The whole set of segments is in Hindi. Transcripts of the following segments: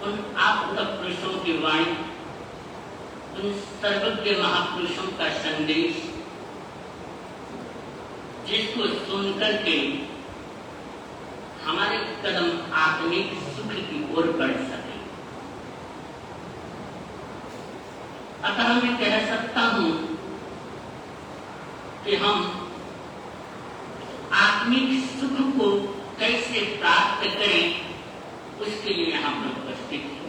उन आप पुरुषों के की वाणी, उन सर्वज्ञ महापुरुषों का संदेश जिसको सुनकर के हमारे कदम आत्मिक सुख की ओर बढ़ सके। अतः मैं कह सकता हूं कि हम आत्मिक सुख को कैसे प्राप्त करें, उसके लिए हम लोग उपस्थित हैं।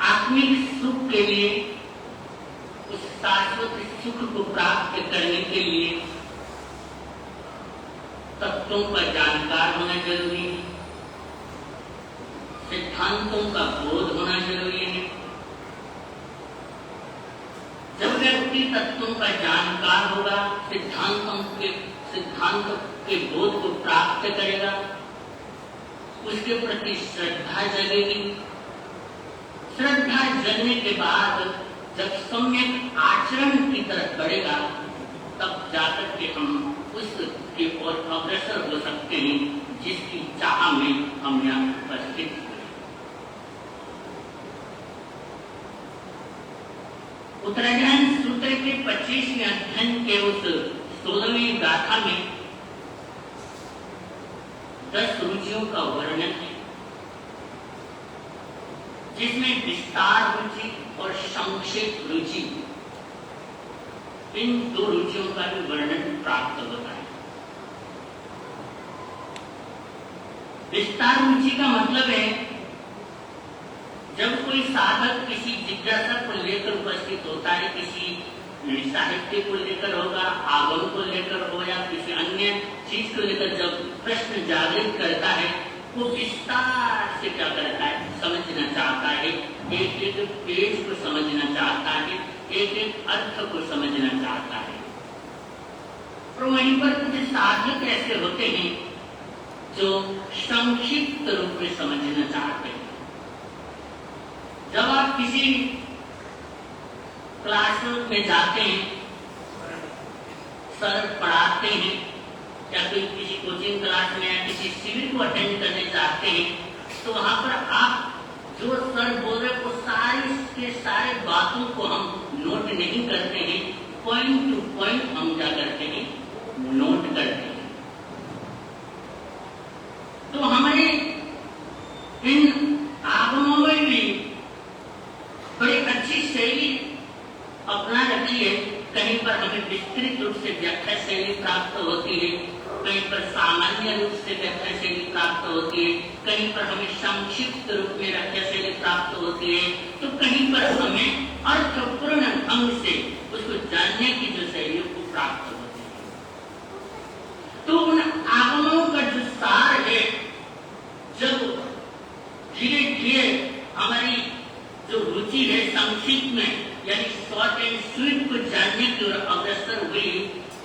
आत्मिक सुख के लिए, उस शाश्वत सुख को प्राप्त करने के लिए तत्वों का जानकार होना जरूरी है, सिद्धांतों का बोध होना जरूरी है। जब व्यक्ति तत्वों का जानकार होगा, सिद्धांत के बोध को प्राप्त करेगा, उसके प्रति श्रद्धा जगेगी। श्रद्धा जगने के बाद जब सम्यक आचरण की तरफ बढ़ेगा, तब जाकर के हम उसकी ओर अग्रसर हो सकते हैं जिसकी चाह में हम यहाँ उपस्थित हैं। उत्तरायण सूत्र के 25वें अध्ययन के उस 16वीं गाथा में 10 रुचियों का वर्णन है, जिसमें विस्तार रुचि और संक्षेप रुचि, इन 2 रुचियों का भी वर्णन प्राप्त होता है। विस्तार रुचि का मतलब है जब कोई साधक किसी जिज्ञासा को लेकर उपस्थित होता है, किसी साहित्य को लेकर होगा, आगम को लेकर हो या किसी अन्य चीज को लेकर जब प्रश्न जागृत करता है, वो विस्तार से क्या करता है, समझना चाहता है, एक एक पेज को समझना चाहता है, एक एक अर्थ को समझना चाहता है। और वहीं पर कुछ साधक ऐसे होते हैं जो संक्षिप्त रूप में समझना चाहते हैं। जब आप किसी क्लासरूम में जाते हैं, सर पढ़ाते हैं, या कोई किसी कोचिंग क्लास में या किसी शिविर को अटेंड करने जाते हैं, तो वहां पर आप जो सर बोल रहे वो सारी के सारे बातों को हम नोट नहीं करते हैं, पॉइंट टू पॉइंट हम क्या करते हैं, नोट करते हैं। तो हमारे इन आगमों में भी बड़ी अच्छी शैली अपना रखी है। कहीं पर हमें विस्तृत रूप से व्याख्या शैली प्राप्त होती है, कहीं पर सामान्य रूप से व्याख्या शैली प्राप्त होती है, कहीं पर हमें संक्षिप्त रूप में व्याख्या शैली प्राप्त होती है, तो कहीं पर हमें अर्थपूर्ण ढंग से उसको जानने की जो शैली को प्राप्त होती है। तो उन आगमों का जो सार है, जब धीरे धीरे हमारी जो रुचि है संक्षिप्त में यानी शॉर्ट एंड स्वीट को जानने की ओर अग्रसर हुई,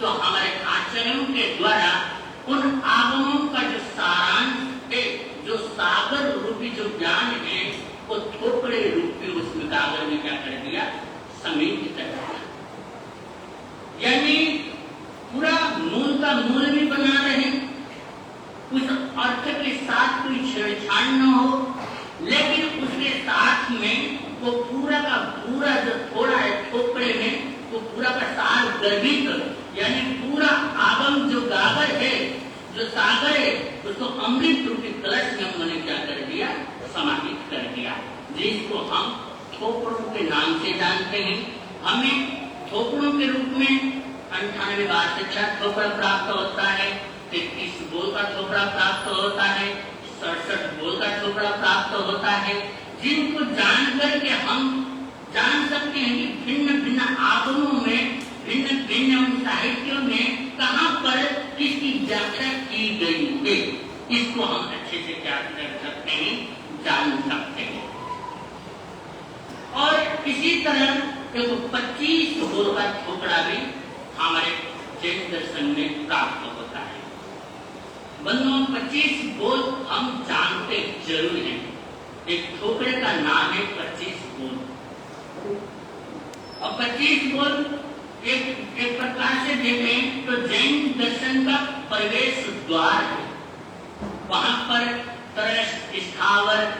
तो हमारे आचरणों के द्वारा उन आगमों का जो सारांश है, जो सागर रूपी जो ज्ञान है, वो थोपड़े रूपी उसमें कागज में क्या कर दिया, समेट कर दिया। यानी पूरा मूल का मूल भी बना रहे, उस अर्थ के साथ कोई छेड़छाड़ न हो, लेकिन उसके साथ में वो पूरा का पूरा जो थोड़ा है थोपड़े में, वो पूरा का सार गर्भित, यानी पूरा आगम जो गागर है, जो सागर है, उसको अमृत रूपी कलश में उन्होंने क्या कर दिया, समाहित कर दिया, जिसको हम थोपड़ों के नाम से जानते हैं। हमें थोपड़ों के रूप में 98 बार शिक्षा थोपड़ा प्राप्त होता है, 33 बोल का थोपड़ा प्राप्त होता है, 67 बोल का थोपड़ा प्राप्त होता है, जिनको जानकर के हम जान सकते हैं कि भिन्न भिन्न आगमों में, भिन्न भिन्न साहित्यों में कहां पर किसकी व्याख्या की गई है, इसको हम अच्छे से क्या कर सकते हैं, जान सकते हैं। और इसी तरह देखो 25 बोल का थोपड़ा भी हमारे जैन दर्शन में प्राप्त होता है। बंधुओं 25 बोल हम जानते जरूर हैं। एक थोपड़े का नाम है 25 बोल, और 25 बोल एक प्रकार से देखें तो जैन दर्शन का प्रवेश द्वार है। वहां पर तरह आवर्त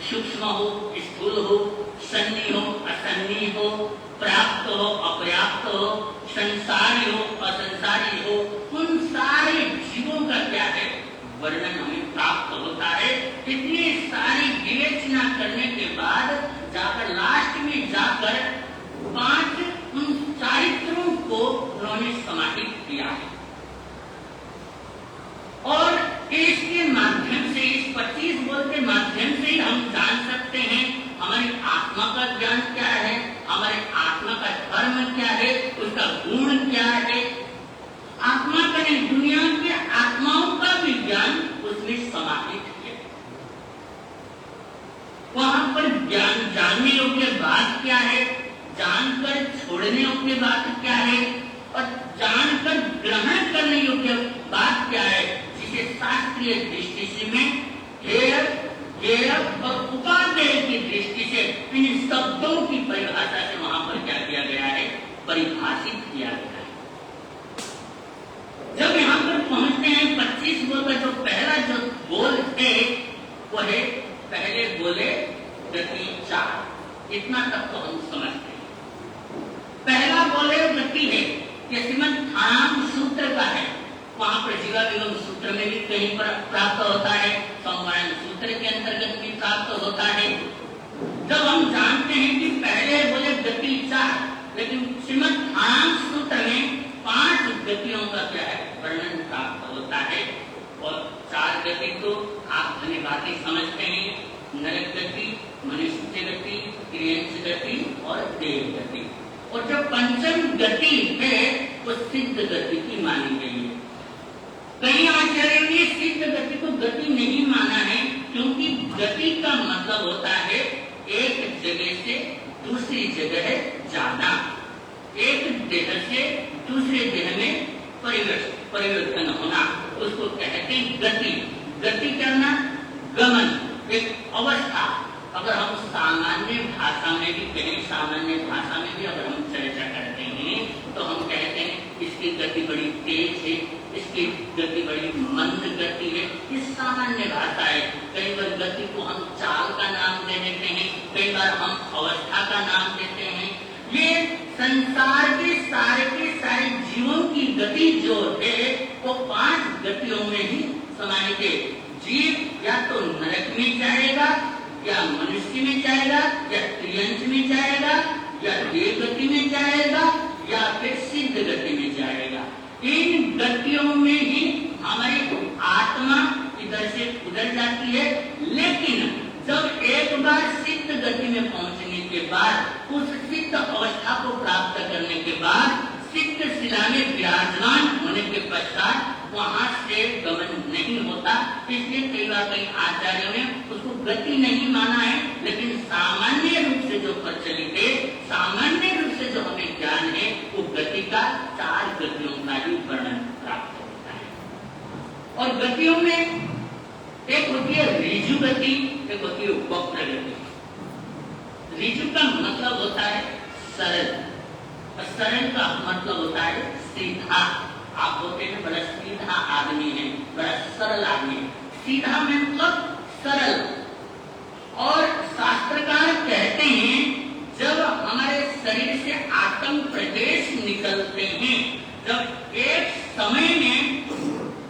सूक्ष्म हो, स्थूल हो, सन्नी हो, असन्नी हो, प्राप्त हो, अपर्याप्त हो, संसारी हो, असंसारी हो, उन सारे जीवों का क्या है वर्णन हमें प्राप्त होता है। इतनी सारी विवेचना करने के बाद जाकर लास्ट में जाकर 5 उन चारित्रों को उन्होंने समाहित किया है। और इसके माध्यम से, इस 25 बोल के माध्यम से ही हम जान सकते हैं हमारी आत्मा का ज्ञान क्या है, हमारे आत्मा का धर्म क्या है, उसका गुण क्या है। आत्मा का नहीं, दुनिया की आत्माओं का भी ज्ञान उसमें समाहित है। वहां पर ज्ञान जानने योग्य बात क्या है, जानकर छोड़ने योग्य बात क्या है, और जानकर ग्रहण करने योग्य बात क्या है, जिसे शास्त्रीय दृष्टि से में हेय और उपादेय की दृष्टि से इन शब्दों की परिभाषा से वहां पर क्या किया गया है, परिभाषित किया गया है। जब यहाँ पर पहुंचते हैं 25 बोल का जो पहला जो बोल है वो है पहले बोले गति 4, इतना तक तो हम समझते हैं। पहला बोले गति है, यह श्रीमद् थानाम सूत्र का है, वहां पर जीवा विगम सूत्र में भी कहीं पर प्राप्त होता है, समवायन सूत्र के अंतर्गत भी प्राप्त होता है। जब हम जानते हैं कि पहले बोले गति 4, लेकिन श्रीमद् थानाम सूत्र में 5 गतियों का क्या है वर्णन प्राप्त होता है। और 4 गति तो आप धन्यवादी समझते हैं, नरक गति, मनुष्य गति, क्रियंश गति और देव गति। और जो पंचम गति है वो सिद्ध गति की मानी गई है। कई आचार्यों ने सिद्ध गति को गति नहीं माना है, क्योंकि गति का मतलब होता है एक जगह से दूसरी जगह जाना, एक देह से दूसरे देह में परिवर्तन होना, उसको कहते हैं गति। गति करना, गमन, एक अवस्था। अगर हम सामान्य भाषा में भी कहें, सामान्य भाषा में भी अगर हम चर्चा करते हैं तो हम कहते हैं इसकी गति बड़ी तेज है, इसकी गति बड़ी मंद गति है। ये सामान्य भाषा है। कई बार गति को हम चाल का नाम दे देते हैं, कई बार हम अवस्था का नाम देते हैं। ये संसार के सारे जीवों की गति जो है वो 5 गतियों में ही समाहित है। जीव या तो नरक में जाएगा, या मनुष्य में जाएगा, या त्रियंश में जाएगा, या देव गति में जाएगा, या फिर सिद्ध गति में जाएगा। इन गतियों में ही हमारी आत्मा इधर से उधर जाती है। लेकिन जब एक बार सिद्ध गति में पहुंचने के बाद, उस सिद्ध अवस्था को प्राप्त करने के बाद, सिद्ध शिला में विराजमान होने के पश्चात वहां से गमन नहीं होता। इसलिए कई बार कई आचार्यों ने उसको गति नहीं माना है, लेकिन सामान्य रूप से जो प्रचलित है, सामान्य रूप से जो हमें ज्ञान है, वो गति का 4 गतियों का ही वर्णन प्राप्त होता है। और गतियों में एक होती है ऋजु गति, एक होती है वक्र गति। ऋजु का मतलब होता है सरल, और सरल का मतलब होता है सीधा। आप होते हैं बड़ा सीधा आदमी है, बड़ा सरल आदमी है। सीधा मतलब सरल। और शास्त्रकार कहते हैं जब हमारे शरीर से आत्म प्रदेश निकलते हैं, जब एक समय में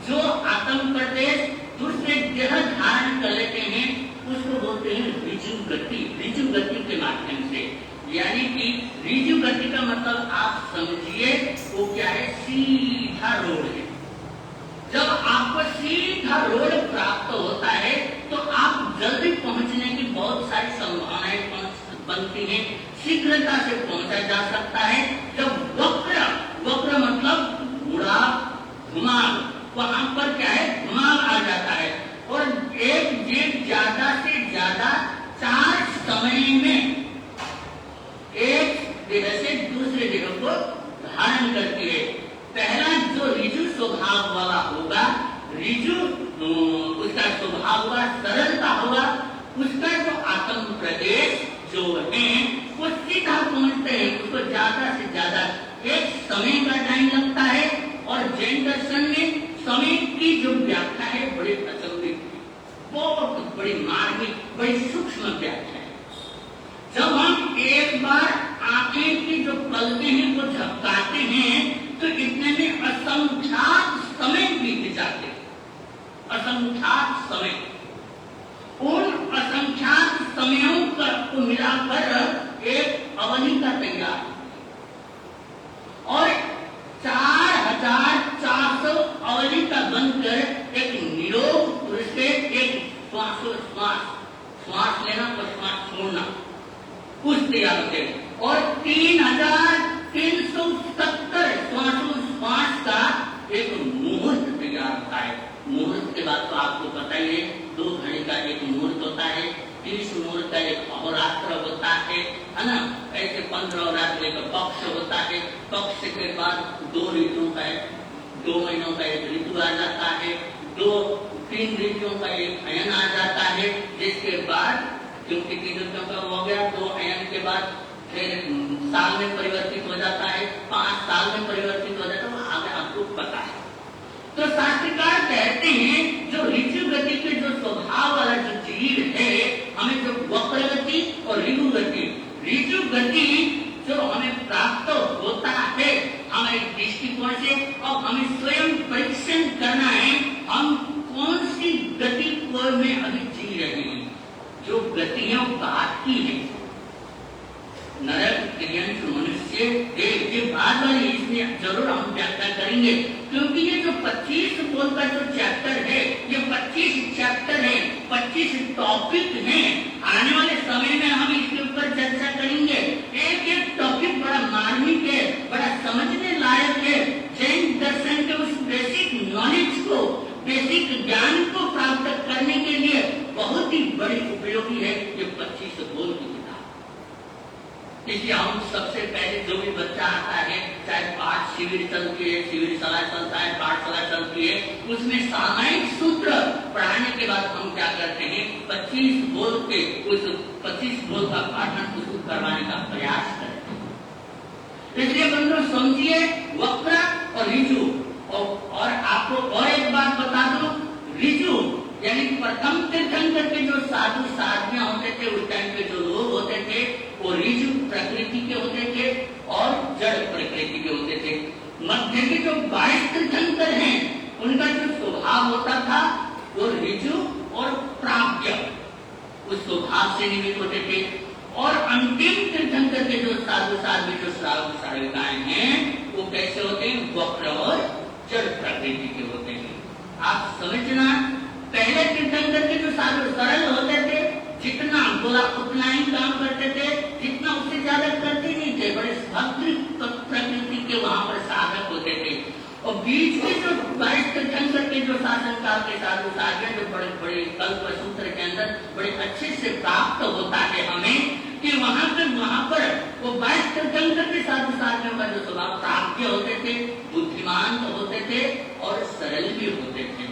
जो आत्म प्रदेश दूसरे देह धारण कर लेते हैं, उसको बोलते हैं ऋजु गति। ऋजु गति के माध्यम से, यानी कि ऋजु गति का मतलब आप समझिए वो क्या है, सीधा रोड है। जब आपको सीधा रोड प्राप्त होता है तो आप जल्दी पहुंचने की बहुत सारी संभावनाएं बनती हैं, शीघ्रता से पहुंचा जा सकता है। जब वक्र मतलब घुमाव, वहां पर क्या है, घुमाव आ जाता है। और एक जीव ज्यादा से ज्यादा 4 समय में एक देह से दूसरे देह को धारण करती है। पहला जो ऋजु स्वभाव वाला होगा, ऋजु उसका स्वभाव होगा, सरलता होगा, उसका जो आत्म प्रदेश जो है वो सीधा पहुंचते हैं। उसको ज्यादा से ज्यादा एक समय का टाइम लगता है। और जैन दर्शन में समय की जो व्याख्या है बड़े अचंभित, बहुत बड़ी मार्मिक, बड़ी सूक्ष्म व्याख्या है। जब हम एक बार आंखें की जो पलकें हैं वो झपकाते हैं तो इतने में असंख्यात समय बीत जाते हैं, असंख्यात समय। उन असंख्यात समयों को मिलाकर एक अवनिका तैयार और 4400 अवनिका बनकर एक निरोग पुरुष के एक श्वास लेना और श्वास छोड़ना कुछ तैयार होते और 3370 श्वास का एक मुहूर्त तैयार होता है। मुहूर्त के बाद तो आपको पता ही है 2 घड़ी का एक मुहूर्त होता है, 30 मुहूर्त का एक अहोरात्र होता है ना। ऐसे 15 रात्रि का पक्ष होता है, पक्ष के बाद 2 ऋतुओं का 2 महीनों का एक ऋतु आ जाता है, 2-3 ऋतुओं का एक अयन आ जाता है, जिसके बाद क्योंकि 3 ऋतुओं का हो गया 2 अयन के बाद फिर साल में परिवर्तित हो जाता है, 5 साल में परिवर्तित हो जाता है, आगे आपको पता है। तो शास्त्रकार कहते हैं जो ऋतु गति के जो स्वभाव वाला जो जीव है, हमें जो वक्र गति और ऋतु गति जो हमें प्राप्त होता है हमारे दृष्टिकोण से, और हमें स्वयं परीक्षण करना है हम कौन सी गति को में अभी जी रहे हैं। जो गति है वो बात की है, नरक क्रियंत मनुष्य ये बात वाली, इसमें जरूर हम व्याख्या करेंगे क्योंकि ये जो 25 बोल का जो चैप्टर है ये 25 चैप्टर है, 25 टॉपिक हैं। आने वाले समय में हम इसके ऊपर चर्चा करेंगे। एक एक टॉपिक बड़ा मार्मिक है, बड़ा समझने लायक है। जैन दर्शन के उस बेसिक नॉलेज को, बेसिक ज्ञान को प्राप्त करने के लिए बहुत ही बड़ी उपयोगी है ये 25 बोल की। इसलिए हम सबसे पहले जो भी बच्चा आता है, चाहे पाठ शिविर चलती है, शिविर सलाह चलता है, पाठशाला चलती है, उसमें सामायिक सूत्र पढ़ाने के बाद हम क्या करते हैं 25 बोल के उस 25 बोल का पाठन उसको करवाने का प्रयास करते हैं। इसलिए बंधुओं समझिए वक्र और ऋजु। और आपको और एक बात बता दो, ऋजु यानी प्रथम तीर्थंकर के जो साधु साधियां होते थे उस टाइम पे जो लोग होते थे वो ऋजु प्रकृति के होते थे और जड़ प्रकृति के होते थे। मध्य के जो 22 तीर्थंकर हैं उनका जो स्वभाव होता था वो ऋजु और प्राज्ञ उस स्वभाव से निमित्त होते थे। और अंतिम तीर्थंकर के जो साधु साध्वी जो श्रावक श्राविकाएं हैं वो कैसे होते हैं, वक्र और जड़ प्रकृति के होते हैं। आप समझना, पहले तीर्थंकर के जो साधु सरल होते थे, जितना बोला उतना ही काम करते थे, जितना उससे ज्यादा करते नहीं थे, बड़े भक्ति प्रकृति के वहां पर साधक होते थे। और बीच में जो 22 तीर्थंकर के जो शासन काल के साधु साधु जो बड़े बड़े कल्प सूत्र के अंदर बड़े अच्छे से प्राप्त होता है हमें कि वहां पर वो 22 तीर्थंकर के साधु साधियों का जो स्वभाव प्राप्त होते थे, बुद्धिमान होते थे और सरल भी होते थे।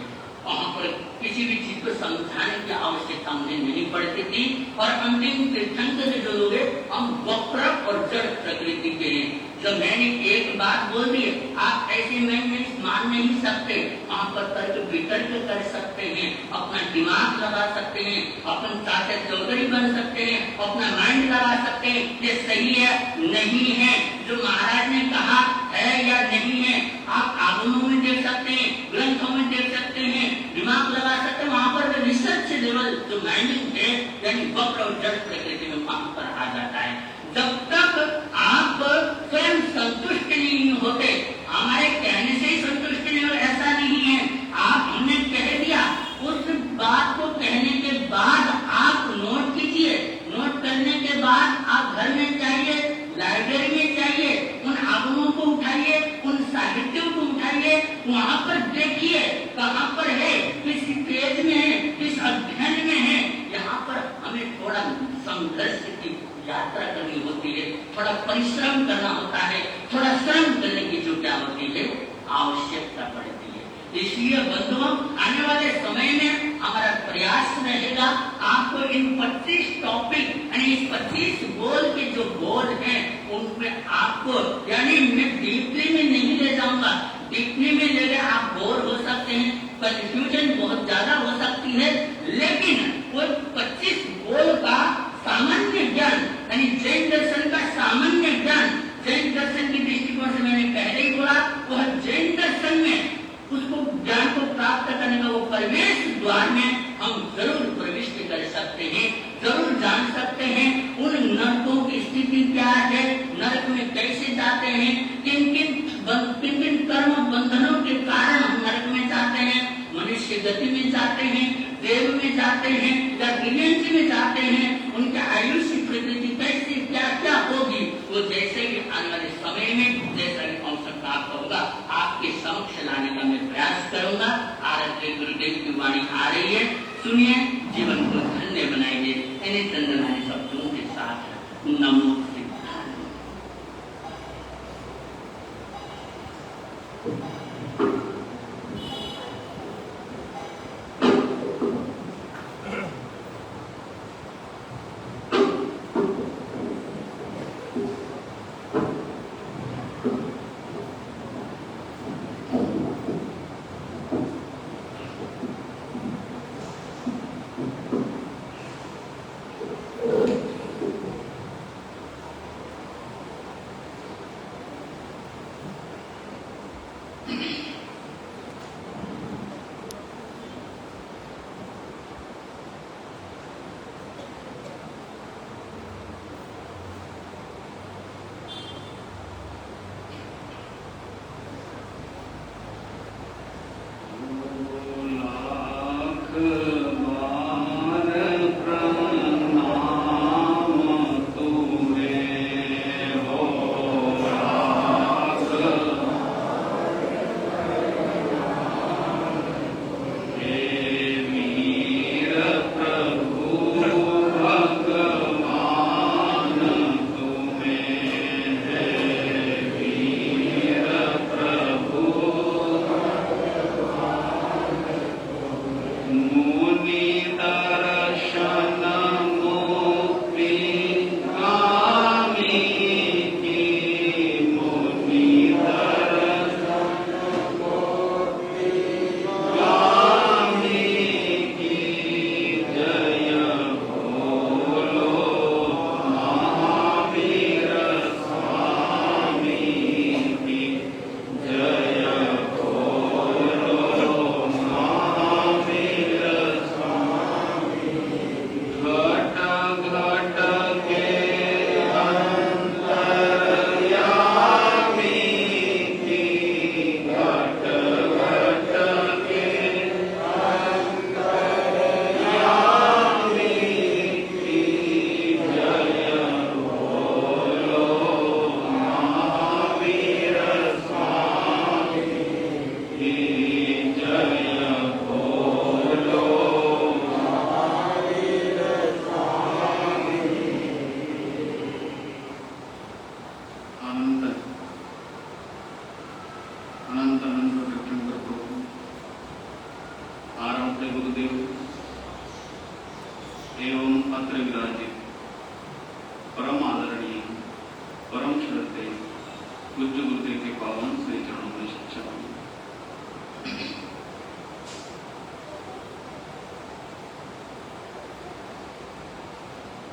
वहां पर किसी भी चीज को समझाने की आवश्यकता उन्हें नहीं पड़ती थी। और अंतिम तीर्थंकर जो लोग हैं हम वक्र और जड़ प्रकृति के हैं। जब मैंने एक बात बोल दी आप ऐसे में मान नहीं सकते, वहां पर तर्क वितर्क कर सकते हैं, अपना दिमाग लगा सकते हैं, अपन चाचा चौधरी बन सकते हैं, अपना माइंड लगा सकते हैं, ये सही है नहीं है, जो महाराज ने कहा है या नहीं है आप आगमों में देख सकते हैं, ग्रंथों में देख सकते हैं, दिमाग लगा सकते हैं। वहां पर रिसर्च लेवल जो माइंडिंग है यानी वक्र और जड़ प्रकृति में वहां पर आ जाता है। जब तक आप स्वयं संतुष्ट नहीं होते, हमारे कहने से ही संतुष्ट नहीं हो, ऐसा नहीं है। आप हमने कह दिया, उस बात को कहने के बाद आप नोट कीजिए, नोट करने के बाद आप घर में जाइए, लाइब्रेरी में जाइए, उन आगमों को उठाइए, उन साहित्यों को उठाइए, वहां पर देखिए कहाँ पर है, किस पेज में है, किस अध्ययन में है। यहाँ पर हमें थोड़ा संघर्ष की यात्रा करनी होती है, थोड़ा परिश्रम करना होता है, थोड़ा श्रम करने की जो क्या होती है आवश्यकता पड़ती है। इसलिए बंधुओं आने वाले समय में हमारा प्रयास रहेगा आपको इन 25 टॉपिक यानी इस 25 बोल के जो बोल हैं उनमें आपको यानी मैं डीपली में नहीं ले जाऊंगा, डीपली में ले आप बोर हो सकते हैं, कंफ्यूजन बहुत ज्यादा हो सकती है, लेकिन कोई हैं, उन नरकों की स्थिति क्या है, नरक में कैसे जाते हैं, किन किन कर्म बंधनों के कारण हम नरक में जाते हैं, मनुष्य गति में जाते हैं, देव में जाते हैं या दिव्यांश में जाते हैं, उनके आयुष्य प्रकृति कैसे क्या क्या होगी, वो जैसे ही आने वाले समय में जैसा भी अवसर प्राप्त होगा आपके समक्ष लाने का मैं प्रयास करूंगा। आराध्य गुरुदेव की वाणी आ रही है, सुनिए, जीवन को धन्य बनाइए। इन्हीं चंद्रमानी शब्दों के साथ नमो सिद्धार्थ।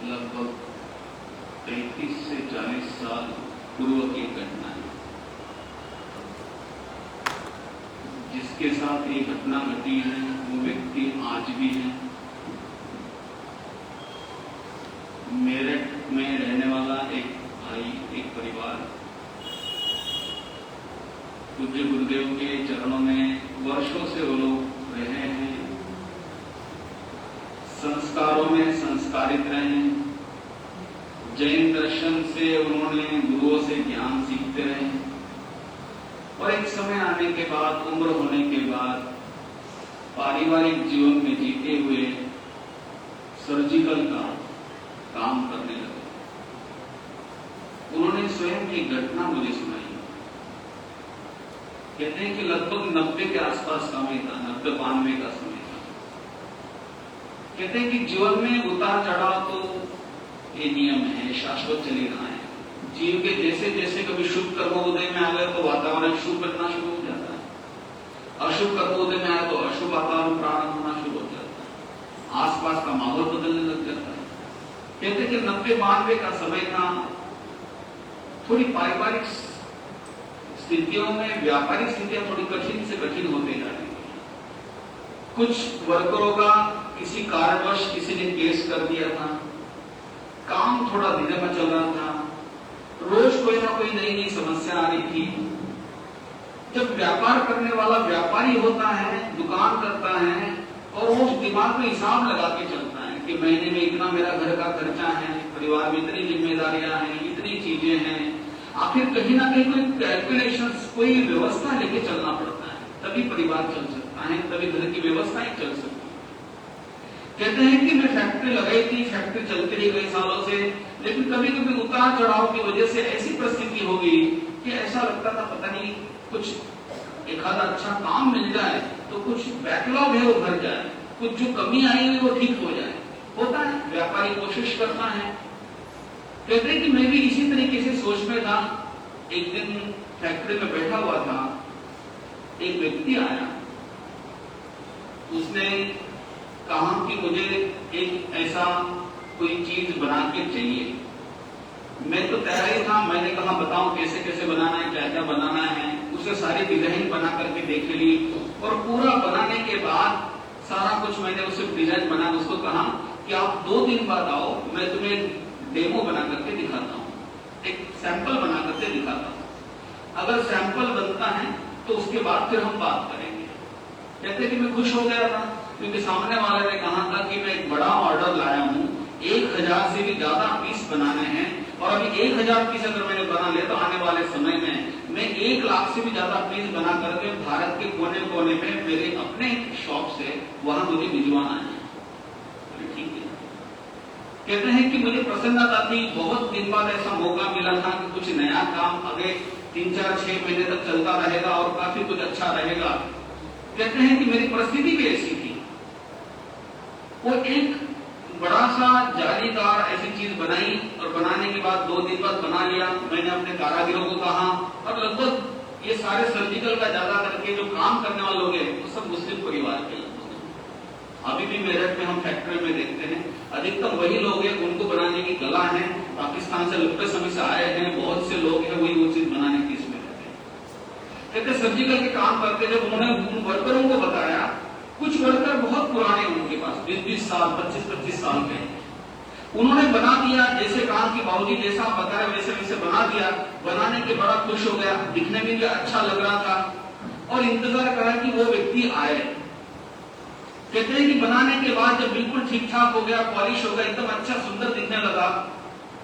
लगभग 35 से 40 साल पूर्व की घटना है, जिसके साथ ये घटना घटी है वो व्यक्ति आज भी है। मेरठ में रहने वाला एक भाई, एक परिवार पूज्य गुरुदेव के चरणों में वर्षों से वो लोग रहे हैं, संस्कारों में संस्कारित रहे, जैन दर्शन से उन्होंने गुरुओं से ज्ञान सीखते रहे और एक समय आने के बाद, उम्र होने के बाद पारिवारिक जीवन में जीते हुए सर्जिकल का काम करने लगे। उन्होंने स्वयं की घटना मुझे सुनाई। कहते हैं कि लगभग 90 के आसपास समय था, 90-92 का समय था। कहते हैं कि जीवन में उतार चढ़ाव तो ये नियम है, शाश्वत चले रहा है। जीव के जैसे जैसे कभी शुभ कर्म उदय में आ गए तो वातावरण शुभ बनना शुरू हो जाता है, अशुभ कर्म उदय में आया तो अशुभ वातावरण प्रारंभ होना शुरू हो जाता है, आसपास का माहौल बदलने लग जाता है। कहते हैं कि 90-92 का समय था। थोड़ी पारिवारिक स्थितियों में, व्यापारिक स्थितियां थोड़ी कठिन से कठिन होते जा रही थी। कुछ वर्करों का किसी कारणवश किसी ने केस कर दिया था, काम थोड़ा धीरे में चल रहा था, रोज कोई ना कोई नई नई समस्या आ रही थी। जब व्यापार करने वाला व्यापारी होता है, दुकान करता है और वो दिमाग में हिसाब लगा के चलता है कि महीने में इतना मेरा घर का खर्चा है, परिवार में इतनी जिम्मेदारियां हैं, इतनी चीजें हैं, आखिर कहीं ना कहीं कोई कैलकुलेशंस, कोई व्यवस्था लेके चलना पड़ता है, तभी परिवार चल सकता है, तभी घर की व्यवस्थाएं चल सकती है। कहते हैं कि मैं फैक्ट्री लगाई थी, फैक्ट्री चलती रही कई सालों से, लेकिन कभी कभी उतार चढ़ाव की वजह से ऐसी परिस्थिति होगी कि ऐसा लगता था पता नहीं कुछ एक आधा अच्छा काम मिल जाए तो कुछ बैकलॉग है वो भर जाए, कुछ जो कमी आई हुई वो ठीक हो जाए। होता है, व्यापारी कोशिश करता है। कहते हैं कि मैं भी इसी तरीके से सोच में था। एक दिन फैक्ट्री में बैठा हुआ था, एक व्यक्ति आया, उसने कहा कि मुझे एक ऐसा कोई चीज बना के चाहिए। मैं तो तैयार ही था, मैंने कहा बताओ कैसे कैसे बनाना है, क्या क्या बनाना है। उसे सारी डिजाइन बना करके देख ली और पूरा बनाने के बाद सारा कुछ मैंने उसे डिजाइन बना उसको कहा कि आप 2 दिन बाद आओ, मैं तुम्हें डेमो बना करके दिखाता हूँ, एक सैंपल बना करके दिखाता हूँ। अगर सैंपल बनता है तो उसके बाद फिर हम बात करेंगे। कहते कि मैं खुश हो गया था क्योंकि सामने वाले ने कहा था कि मैं एक बड़ा ऑर्डर लाया हूँ, 1000 से भी ज्यादा पीस बनाने हैं और अभी 1000 पीस अगर मैंने बना लिया तो आने वाले समय में मैं 1 लाख से भी ज्यादा पीस बना करके भारत के कोने कोने में मेरे अपने शॉप से वहां मुझे भिजवाना है। ठीक है। कहते हैं कि मुझे प्रसन्नता थी, बहुत दिन बाद ऐसा मौका मिला था कि कुछ नया काम आगे 3, 4, 6 महीने तक चलता रहेगा और काफी कुछ अच्छा रहेगा। कहते हैं कि मेरी परिस्थिति भी ऐसी थी। वो एक बड़ा सा जालीदार ऐसी चीज बनाई और बनाने के बाद 2 दिन बाद बना लिया। मैंने अपने कारागिरों को कहा और लगभग ये सारे सर्जिकल का ज्यादा करके जो काम करने वाले लोग हैं वो सब मुस्लिम परिवार के लोग। अभी भी मेरठ में हम फैक्ट्री में देखते हैं अधिकतम वही लोग हैं, उनको बनाने की कला है। पाकिस्तान से लंबे समय से आए हैं, बहुत से लोग हैं, वही वो चीज बनाने की इसमें रहते हैं। कहते सर्जिकल के काम करते जब उन्होंने उन वर्करों को बताया, कुछ वर्कर बहुत पुराने उनके पास 20-20 साल 25-25 साल के, उन्होंने बना दिया जैसे कहा कि बाबूजी जैसा आप बताए वैसे वैसे बना दिया। बनाने के बड़ा खुश हो गया, दिखने में भी अच्छा लग रहा था और इंतजार करा कि वो व्यक्ति आए। कहते हैं कि बनाने के बाद जब बिल्कुल ठीक ठाक हो गया, पॉलिश हो गया, एकदम अच्छा सुंदर दिखने लगा,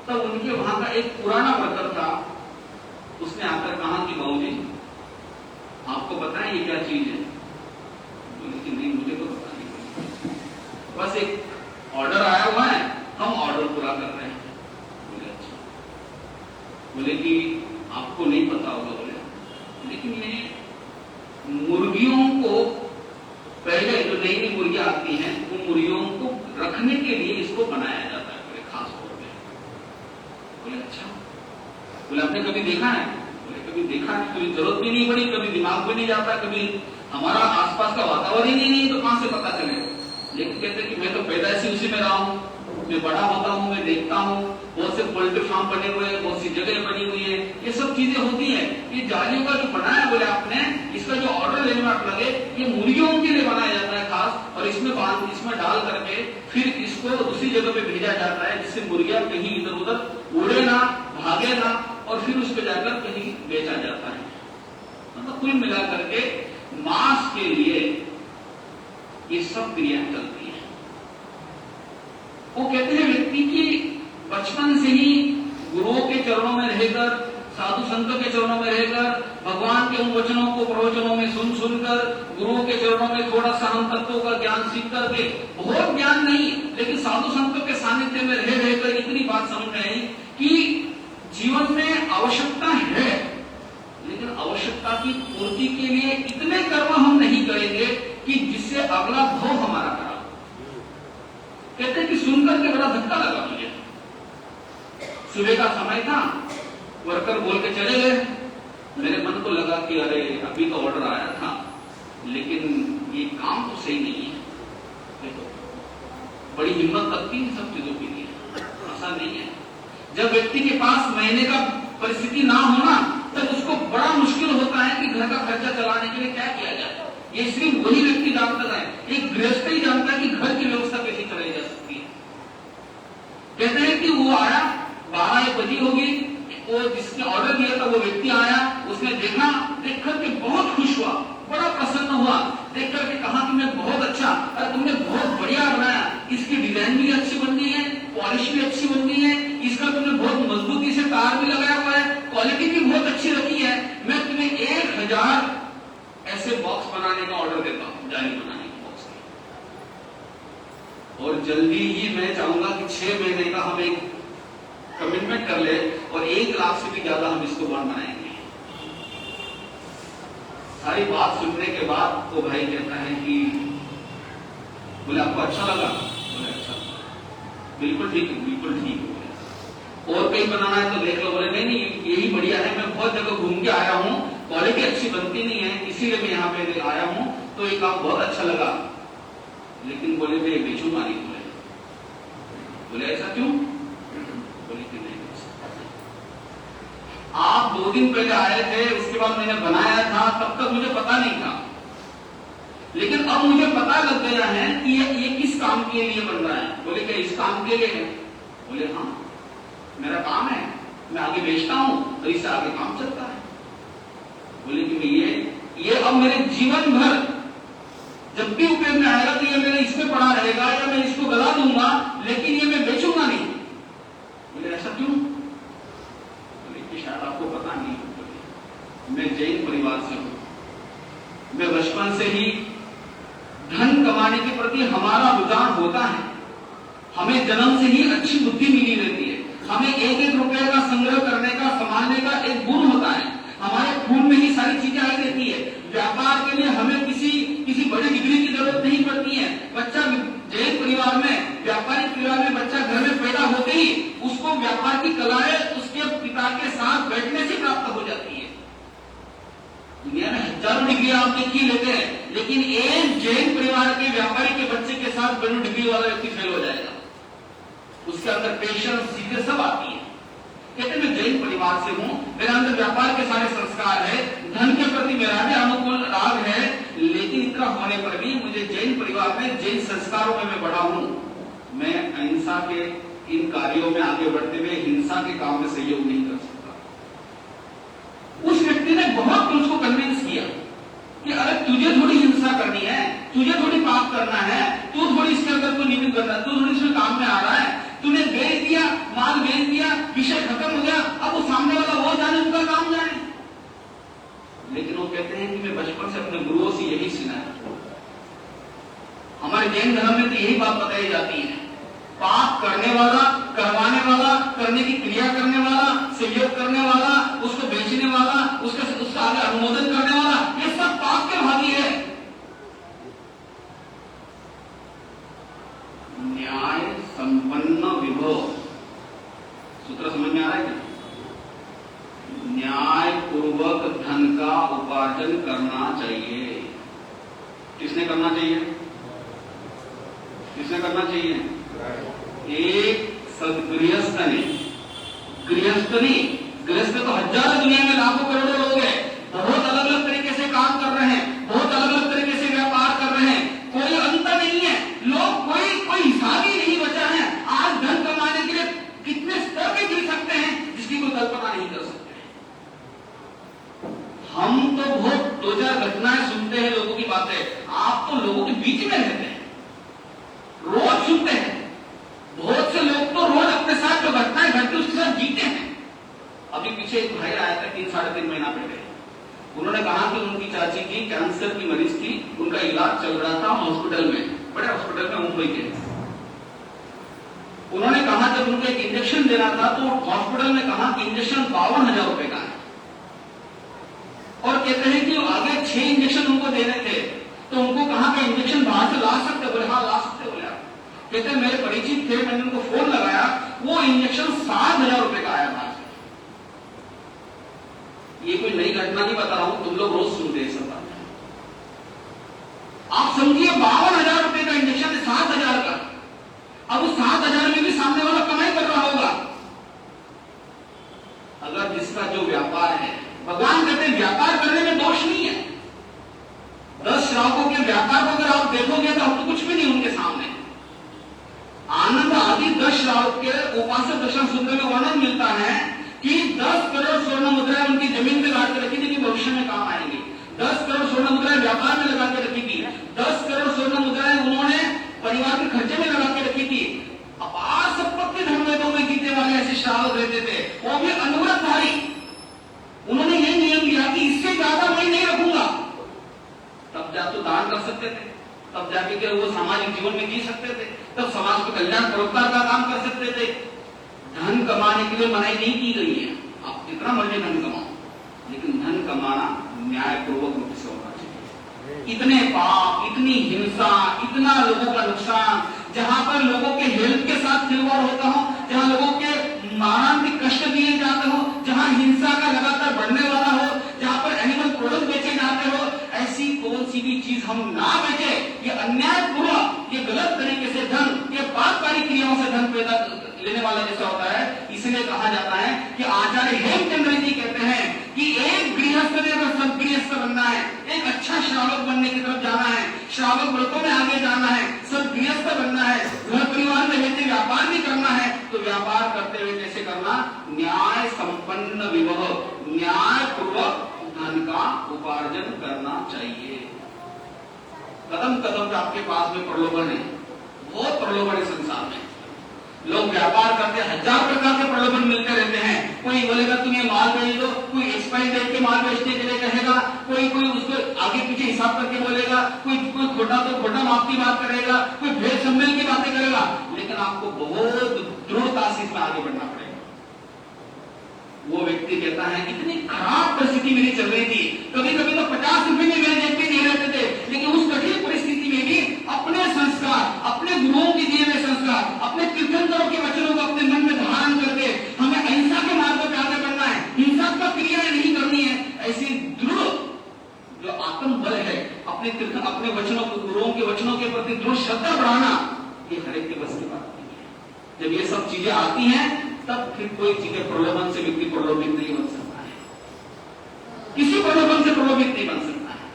तब उनके वहां का एक पुराना वर्कर था, उसने आकर कहा कि बाबूजी आपको पता है ये क्या चीज है? बोले नहीं मुझे तो पता नहीं, बस एक ऑर्डर आया हुआ है, हम ऑर्डर पूरा कर रहे हैं। बोले अच्छा। बोले कि आपको नहीं पता होगा। बोले लेकिन ये मुर्गियों को पहले जो नई नई मुर्गियां आती हैं उन मुर्गियों को रखने के लिए इसको बनाया जाता है खास तौर पे। बोले अच्छा। बोले आपने कभी देखा है? बोले कभी देखा नहीं, कभी जरूरत भी नहीं पड़ी, कभी दिमाग में नहीं जाता, कभी हमारा आसपास का वातावरण ही नहीं तो कहां से पता चले। लेकिन कहते कि मैं तो पैदाइशी उसी में रहा हूं, मैं बड़ा होता हूं, मैं देखता हूं, बहुत से पोल्ट्री फार्म बने हुए हैं, बहुत सी जगह बनी हुई है, ये सब चीजें होती है। ये जालियों का जो बनाया बोले आपने, इसका जो ऑर्डर लेने में आप लगे, ये मुर्गियों के लिए बनाया जाता है खास, और इसमें डाल करके फिर इसको दूसरी जगह पे भेजा जाता है जिससे मुर्गियां कहीं इधर उधर उड़े ना, भागे ना, और फिर उस पर जाकर कहीं बेचा जाता है। मतलब कुल मिला करके मांस के लिए ये सब क्रिया चलती है। वो कहते हैं व्यक्ति की बचपन से ही गुरुओं के चरणों में रहकर, साधु संतों के चरणों में रहकर, भगवान के उन वचनों को प्रवचनों में सुनकर, गुरुओं के चरणों में थोड़ा सा हम तत्वों का ज्ञान सीख करके, बहुत ज्ञान नहीं लेकिन साधु संतों के सानिध्य में रहकर इतनी बात समझ में आई कि जीवन में आवश्यकता है, लेकिन आवश्यकता की पूर्ति के लिए इतने कर्म हम नहीं करेंगे कि जिससे अगला भाव हमारा खराब। कहते हैं कि सुनकर के बड़ा धक्का लगा मुझे। सुबह का समय था, वर्कर बोल के चले गए, मेरे मन को लगा कि अरे अभी तो ऑर्डर आया था लेकिन ये काम तो सही नहीं है। देखो बड़ी हिम्मत लगती है सब चीजों के लिए, आसान नहीं है। जब व्यक्ति के पास महीने का परिस्थिति ना होना तब उसको बड़ा मुश्किल होता है कि घर का खर्चा चलाने के लिए क्या किया जाए। ये सिर्फ वही व्यक्ति जानता है, एक गृहस्थ ही जानता है कि घर की व्यवस्था कैसी चलाई जा सकती है। कहते हैं कि वो आया, 12-1 बजी होगी, वो जिसने ऑर्डर दिया था वो व्यक्ति आया, उसने देखा, देख करके बहुत खुश हुआ, बड़ा प्रसन्न हुआ, देख करके कहा कि मैं बहुत अच्छा, अरे तुमने बहुत बढ़िया बनाया, इसकी डिजाइन भी अच्छी बनती है, पॉलिश भी अच्छी बनती है, इसका तुमने बहुत मजबूती से तार भी लगाया हुआ है, क्वालिटी भी बहुत अच्छी रखी है, मैं तुम्हें 1000 ऐसे बॉक्स बनाने का ऑर्डर देता हूं, जाली बनाने के बॉक्स के। और जल्दी ही मैं चाहूंगा कि 6 महीने का हम एक कमिटमेंट कर ले और 1 लाख से भी ज्यादा हम इसको बॉन्ड बनाएंगे। सारी बात सुनने के बाद वो भाई कहता है कि बोले आपको अच्छा लगा? बोले अच्छा, बिल्कुल ठीक है, बिल्कुल ठीक है, और कहीं बनाना है तो देख लो। बोले नहीं नहीं यही बढ़िया है, मैं बहुत जगह घूम के आया हूँ, क्वालिटी अच्छी बनती नहीं है, इसीलिए मैं यहाँ पे आया हूँ, तो ये काम बहुत अच्छा लगा, लेकिन बोले मैं बेचूंगा नहीं। बोले ऐसा क्यों? बोले कि नहीं, आप 2 दिन पहले आए थे, उसके बाद मैंने बनाया था, तब तक मुझे पता नहीं था, लेकिन अब मुझे पता लग गया है कि ये किस काम के लिए बन रहा है। बोले क्या इस काम के लिए है? बोले हाँ, मेरा काम है, मैं आगे बेचता हूं तो इससे आगे काम चलता है। बोले कि मैं ये अब मेरे जीवन भर जब भी उपयोग में आएगा तो ये मेरे इसमें पड़ा रहेगा, या मैं इसको गला दूंगा, लेकिन ये मैं बेचूंगा नहीं। बोले ऐसा क्यों? बोले कि शायद आपको पता नहीं, मैं जैन परिवार से हूं, मैं बचपन से ही धन कमाने के प्रति हमारा रुझान होता है, हमें जन्म से ही अच्छी बुद्धि मिली रहती है, हमें 1-1 रुपए का संग्रह करने का, संभालने का एक गुण होता है, हमारे खून में ही सारी चीजें आई रहती है। व्यापार के लिए हमें किसी बड़ी डिग्री की जरूरत नहीं पड़ती है। बच्चा जैन परिवार में, व्यापारिक परिवार में बच्चा घर में पैदा होते ही उसको व्यापार की कलाएं उसके पिता के साथ बैठने से प्राप्त हो जाती है। दुनिया में हजारों डिग्री आप देखिए लेते हैं, लेकिन एक जैन परिवार के व्यापारी के बच्चे के साथ बिना डिग्री वाला व्यक्ति फेल हो जाएगा, उसके अंदर पेशेंस, सीधे सब आती है। कहते मैं जैन परिवार से हूं, मेरे अंदर व्यापार के सारे संस्कार है, धन के प्रति मेरा भी अनुकूल राग है, लेकिन इतना होने पर भी मुझे जैन परिवार में, जैन संस्कारों में मैं बड़ा हूं, मैं अहिंसा के इन कार्यों में आगे बढ़ते हुए हिंसा के काम में सहयोग नहीं कर सकता। उस व्यक्ति ने बहुत उसको कन्विंस किया कि अरे तुझे थोड़ी हिंसा करनी है, तुझे थोड़ी पाप करना है, तू थोड़ी इसके अंदर को निमित्त करना है, तू थोड़ी इसमें काम में आ रहा है, तूने बेच दिया, माल बेच दिया, विषय खत्म हो गया, अब वो सामने वाला वो जाने, उनका काम जाने। लेकिन वो कहते हैं कि मैं बचपन से अपने गुरुओं से यही सुना है, हमारे जैन धर्म में तो यही बात बताई जाती है, पाप करने वाला, करवाने वाला, करने की क्रिया करने वाला, सहयोग करने वाला, उसको बेचने वाला, उसका आगे अनुमोदन करने वाला, ये सब पाप के भागी है। न्याय संपन्न विभव, सूत्र समझ में आ रहा है क्या? न्याय पूर्वक धन का उपार्जन करना चाहिए। किसने करना चाहिए? किसने करना चाहिए? एक सदगृहस्थ ने। गृहस्थ नहीं, गृहस्थ तो हजारों, दुनिया में लाखों करोड़ों लोग हैं, बहुत अलग अलग तरीके से काम कर रहे हैं, बहुत अलग अलग तरीके से व्यापार कर रहे हैं, कोई अंतर नहीं है, लोग कोई हिसाब ही नहीं बचा है। आज धन कमाने के लिए कितने स्तर पे गिर सकते हैं जिसकी कोई कल्पना नहीं कर सकते। हम तो बहुत 2-4 घटनाएं सुनते हैं, लोगों की बातें, आप तो लोगों के बीच में रहते हैं, रोज सुनते हैं। बहुत से लोग तो रोज अपने साथ जो घटनाएं घटती उसके साथ जीते हैं। अभी पीछे एक भाई आया था 3-3.5 महीना पहले, उन्होंने कहा कि उनकी चाची की कैंसर की मरीज थी, उनका इलाज चल रहा था हॉस्पिटल में, बड़े हॉस्पिटल में मुंबई के। उन्होंने कहा जब उनको एक इंजेक्शन देना था तो हॉस्पिटल में कहा कि इंजेक्शन 52,000 रुपए का है, और कहते हैं कि आगे 6 इंजेक्शन उनको देने थे, तो उनको कहा कि इंजेक्शन बाहर से ला सकते? बोले हाँ ला सकते। बोले आप? कहते हैं मेरे परिचित थे, मैंने उनको फोन लगाया, वो इंजेक्शन 7,000 रुपए का आया बाहर से। ये कोई नई घटना नहीं बता रहा हूं, तुम लोग रोज सुनते हैं सब बात। आप समझिए 52,000 रुपए का इंजेक्शन है 7,000 का। अब उस 7,000 में भी सामने वाला कमाई कर रहा होगा। अगर जिसका जो व्यापार है, भगवान कहते हैं व्यापार करने में दोष नहीं है। 10 श्रावकों के व्यापार को अगर आप देखोगे तो हम तो कुछ भी नहीं उनके सामने। आनंद आदि 10 श्रावक के उपासक दशम सूत्र में वर्णन मिलता है कि 10 करोड़ स्वर्ण मुद्राएं उनकी जमीन पे लाद के रखी थी कि भविष्य में काम आएंगी। 10 करोड़ स्वर्ण मुद्राएं व्यापार में लगा के रखी थी। 10 करोड़ स्वर्ण मुद्राएं उन्होंने परिवार के खर्चे में लगा के रखी थी। अपार संपत्ति धर्मवेदों में जीते वाले ऐसे श्रावक रहते थे, वो भी अनुव्रतधारी। उन्होंने ये नियम लिया कि इससे ज्यादा मैं नहीं रखूंगा। तब जा तो दान कर सकते थे, तब जाके के वो सामाजिक जीवन में जी सकते थे, तब समाज को कल्याण परोपकार का काम कर सकते थे। धन कमाने के लिए मनाही नहीं की गई है, आप जितना मर्जी धन कमाओ, लेकिन धन कमाना न्यायपूर्वक रूप से होना चाहिए। इतने पाप, इतनी हिंसा, इतना लोगों का नुकसान, जहां पर लोगों के हेल्थ के साथ खिलवाड़ होता हो, जहां लोगों के मानसिक कष्ट दिए जाते हो, जहां हिंसा का लगातार बढ़ने वाला हो, जहां पर एनिमल प्रोडक्ट बेचे जाते हो, ऐसी कौन सी भी चीज हम ना बेचे। ये अन्यायपूर्वक, ये गलत तरीके से धन, ये पापकारी क्रियाओं से धन पैदा लेने वाला जैसा होता है। इसलिए कहा जाता है कि आचार्य हेमचंद्र जी कहते हैं कि एक गृहस्थ ने अगर सदगृहस्थ बनना है, एक अच्छा श्रावक बनने की तरफ जाना है, श्रावक व्रतों में आगे जाना है, सदगृहस्थ बनना है, घर परिवार में रहते व्यापार भी करना है, तो व्यापार करते हुए कैसे करना? न्याय संपन्न विवाह, न्याय पूर्वक धन का उपार्जन करना चाहिए। कदम कदम पे आपके पास में प्रलोभन है, बहुत प्रलोभन है संसार में। लोग व्यापार करते, 1000 प्रकार के प्रलोभन मिलते रहते हैं। कोई बोलेगा तुम ये माल बेच दो, कोई एक्सपायरी डेट के माल बेचने के लिए कहेगा, कोई उसको आगे पीछे हिसाब करके बोलेगा, कोई खोटा तो खोटा माप की बात करेगा, कोई भेद सम्मेलन की बातें करेगा। लेकिन आपको बहुत दृढ़ता से इसमें आगे बढ़ना पड़ेगा। वो व्यक्ति कहता है इतनी खराब परिस्थिति मेरी चल रही थी, कभी कभी तो 50 रुपए में मेरे जेब में नहीं रहते थे, लेकिन उस कठिन परिस्थिति में भी अपने संस्कार, अपने गुरुओं के दिए हुए संस्कार, अपने तीर्थंकरों के वचनों को अपने मन में धारण करके हमें अहिंसा के मार्ग पर आगे बढ़ना है, हिंसात्मक क्रियाएं नहीं करनी है। ऐसी दृढ़ जो आत्म बल है, अपने वचनों को, गुरुओं के वचनों के प्रति दृढ़ श्रद्धा बढ़ाना, ये हर एक के बस की बात नहीं है। जब ये सब चीजें आती हैं, तब फिर कोई चीजें प्रलोभन से व्यक्ति प्रलोभित नहीं बन सकता है, किसी प्रलोभन से प्रलोभित नहीं बन सकता है।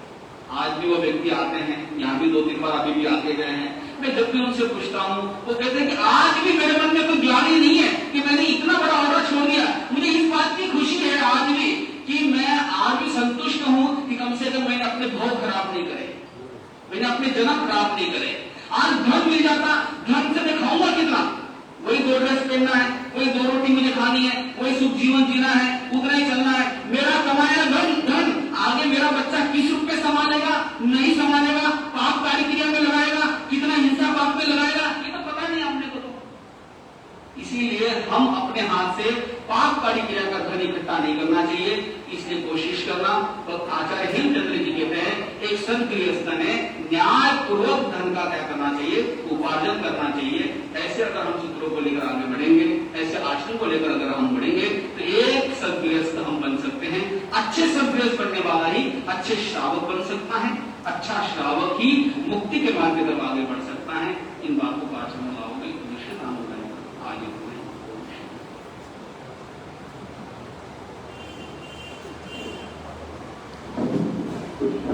आज भी वो व्यक्ति आते हैं, यहाँ भी 2-3 बार अभी भी आके गए हैं। मैं जब भी उनसे पूछता हूँ, वो कहते हैं कि आज भी मेरे मन में कोई ग्लानि नहीं है कि मैंने इतना बड़ा ऑर्डर छोड़ दिया। मुझे इस बात की खुशी है आज भी कि मैं आज भी संतुष्ट हूँ कि कम से कम मैंने अपने भोग खराब नहीं करे, मैंने अपने जन्म खराब नहीं करे। आज धन मिल जाता, धन से मैं खाऊंगा कितना? वही 2 ड्रेस पहनना है, वही 2 रोटी मुझे खानी है, वही सुख जीवन जीना है, उतना ही चलना है। मेरा कमाया धन आगे मेरा बच्चा किस रूप में संभालेगा, नहीं संभालेगा, पाप कार्य क्रिया में लगाएगा, कितना हिंसा पाप में लगाएगा, ये तो पता नहीं आपने को। तो इसीलिए हम अपने हाथ से पाप कार्य क्रिया का धन इकट्ठा नहीं करना चाहिए, इसलिए कोशिश करना। तो आचार्य हेमचंद्र जी कहते हैं एक सदगृहस्थ ने न्याय पूर्वक धन का क्या करना चाहिए? उपार्जन करना चाहिए। ऐसे अगर हम सूत्रों को लेकर आगे बढ़ेंगे, ऐसे आचरण को लेकर अगर हम बढ़ेंगे, तो एक सदगृहस्थ हम बन सकते हैं। अच्छे सदगृहस्थ बनने वाला ही अच्छे श्रावक बन सकता है, अच्छा श्रावक ही मुक्ति के मार्ग की तरफ आगे बढ़ सकता है। इन बातों को आचरण में लाओगे तो निश्चित हम आगे बढ़ेंगे। तुम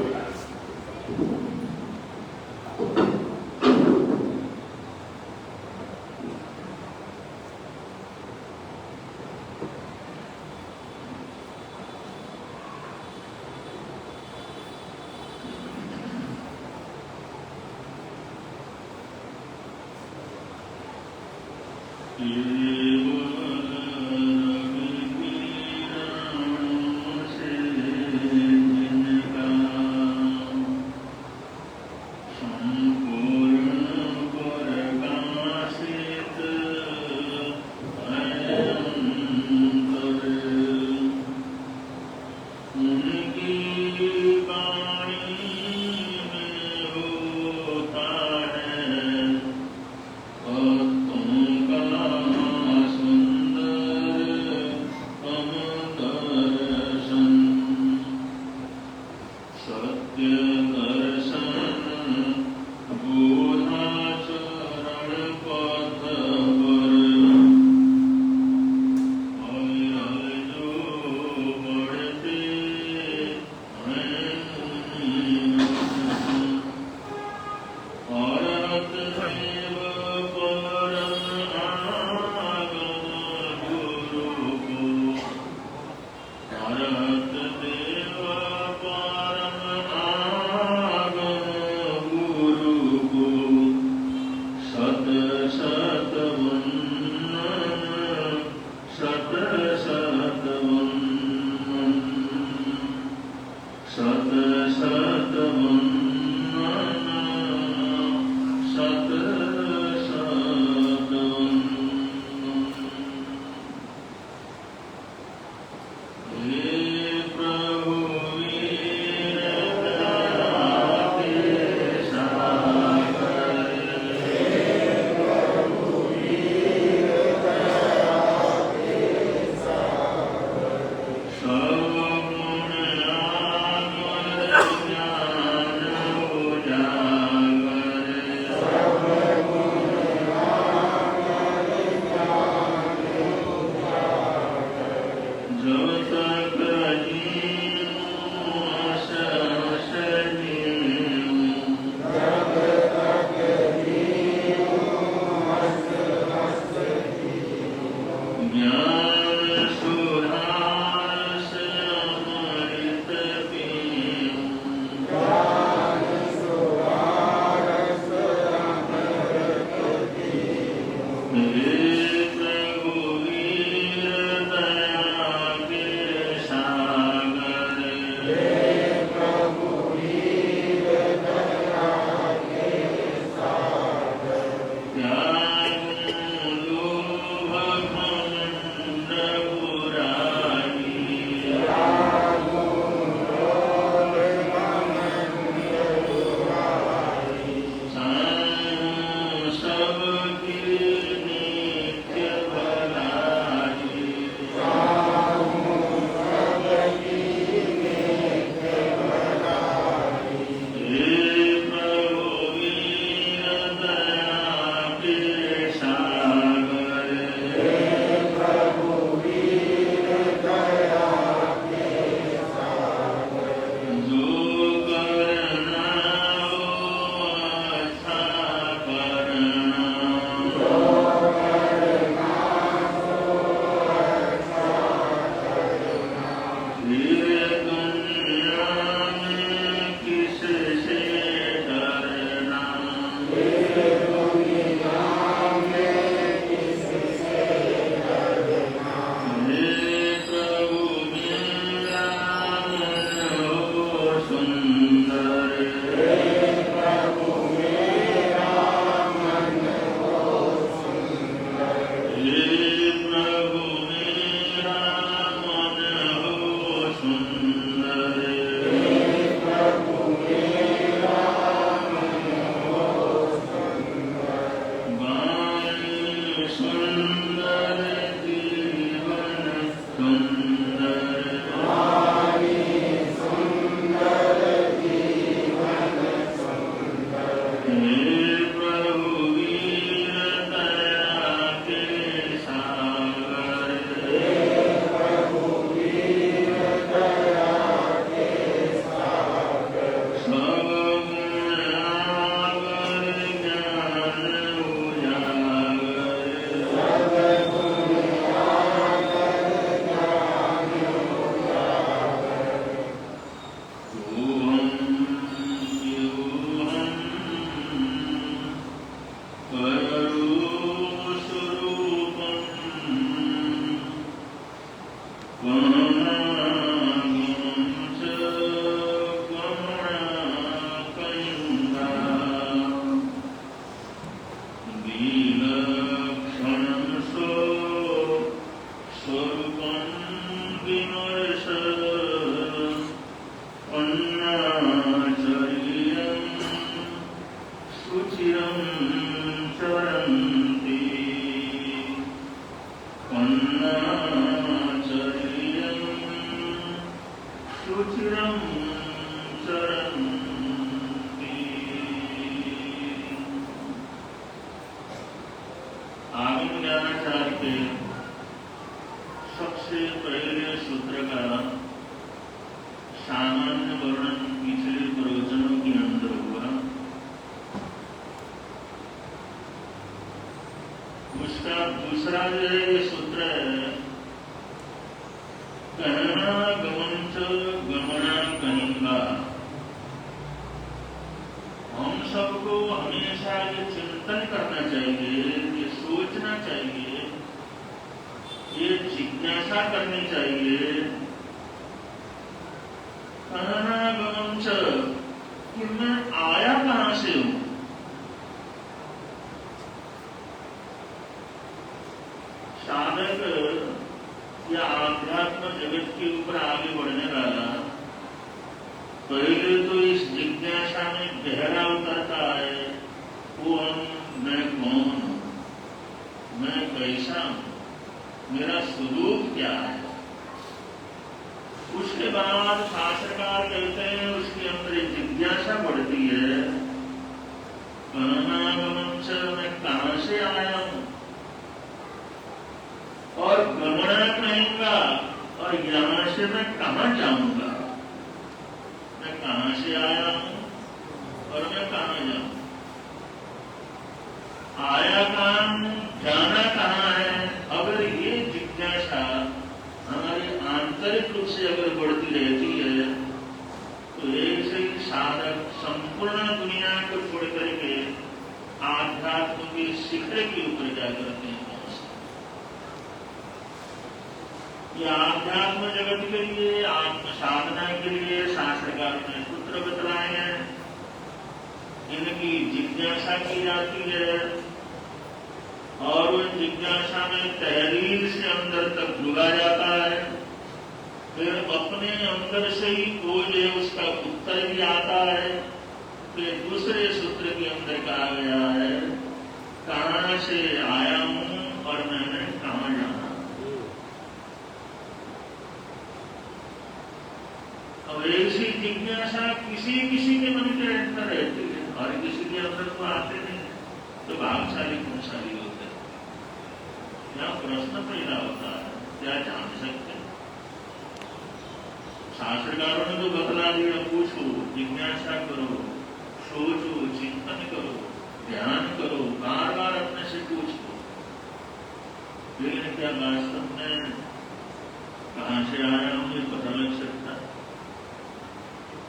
का ज्ञान सुधारस अमृत पीऊं। हे प्रभु वीर दया के सागर। त्यागूं लोभ घमंड बुराई। साऊं सबकी नित्य भलाई। हे प्रभु वीर दया के सागर। जो करना हो अच्छा करना। फिर दुनिया में किससे डरना। हे प्रभु मेरा मन हो सुंदर। हे प्रभु मेरा मन हो सुंदर। वाणी सुंदर जीवन सुंदर। हे प्रभु वीर दया के सागर। सब गुण आगर ज्ञान उजागर। ओहं योहं पररूप स्वरूपं गमनागमं च गमनाकलिङ्गम्। विलक्षणं स्वरूपं विमर्श। अन्नाचर्यं सुचिरं चरन्ति। अन्नाचर्यं सुचिरं चरन्ति। आगम ज्ञानाचार्य के सबसे पहले सूत्र का सामान्य वर्णन पिछले प्रवचनों के अंदर हुआ। उसका दूसरा जो है ये सूत्र है कहना गमंच गमना कहिंगा। हम सबको हमेशा ये चिंतन करना चाहिए, ये सोचना चाहिए, ये जिज्ञासा करनी चाहिए। कहना गमंच कि मैं आया कहां से हूं। साधक या आध्यात्म जगत के ऊपर आगे बढ़ने वाला पहले तो इस जिज्ञासा में गहरा उतरता है। मैं कौन हूं, मैं कैसा हूं, मेरा स्वरूप क्या है। उसके बाद शास्त्रकार कहते हैं उसके अंदर एक जिज्ञासा बढ़ती है। कहनागमन से मैं कहां से आया हूं और गमना कहेंगा और यहां से मैं कहां जाऊंगा। मैं कहां से आया हूं और मैं कहां जाऊं। आया कहां, जाना कहां है। अगर ये ये आध्यात्म जगत के लिए, आत्म साधना के लिए शास्त्रकारों ने सूत्र बतलाए हैं। इनकी जिज्ञासा की जाती है और उस जिज्ञासा में तहरीर से अंदर तक जुड़ा जाता है। फिर अपने अंदर से ही कोई उसका उत्तर भी आता है। फिर दूसरे सूत्र के अंदर कहा गया है, कहां से आया हूं और मैंने कहां जाना। अब ऐसी जिज्ञासा किसी किसी के मन के अंदर रहती है और किसी के अंदर तो आते नहीं है। तो भागशाली गुणशाली होते हैं। क्या प्रश्न पैदा होता है, क्या जान सकते हैं? शास्त्रकारों ने तो बतला दिया, पूछो, जिज्ञासा करो, सोचो, चिंतन करो, ध्यान करो, बार बार अपने से पूछो। लेकिन क्या वास्तव में कहां से आया हूं ये पता लग सकता है?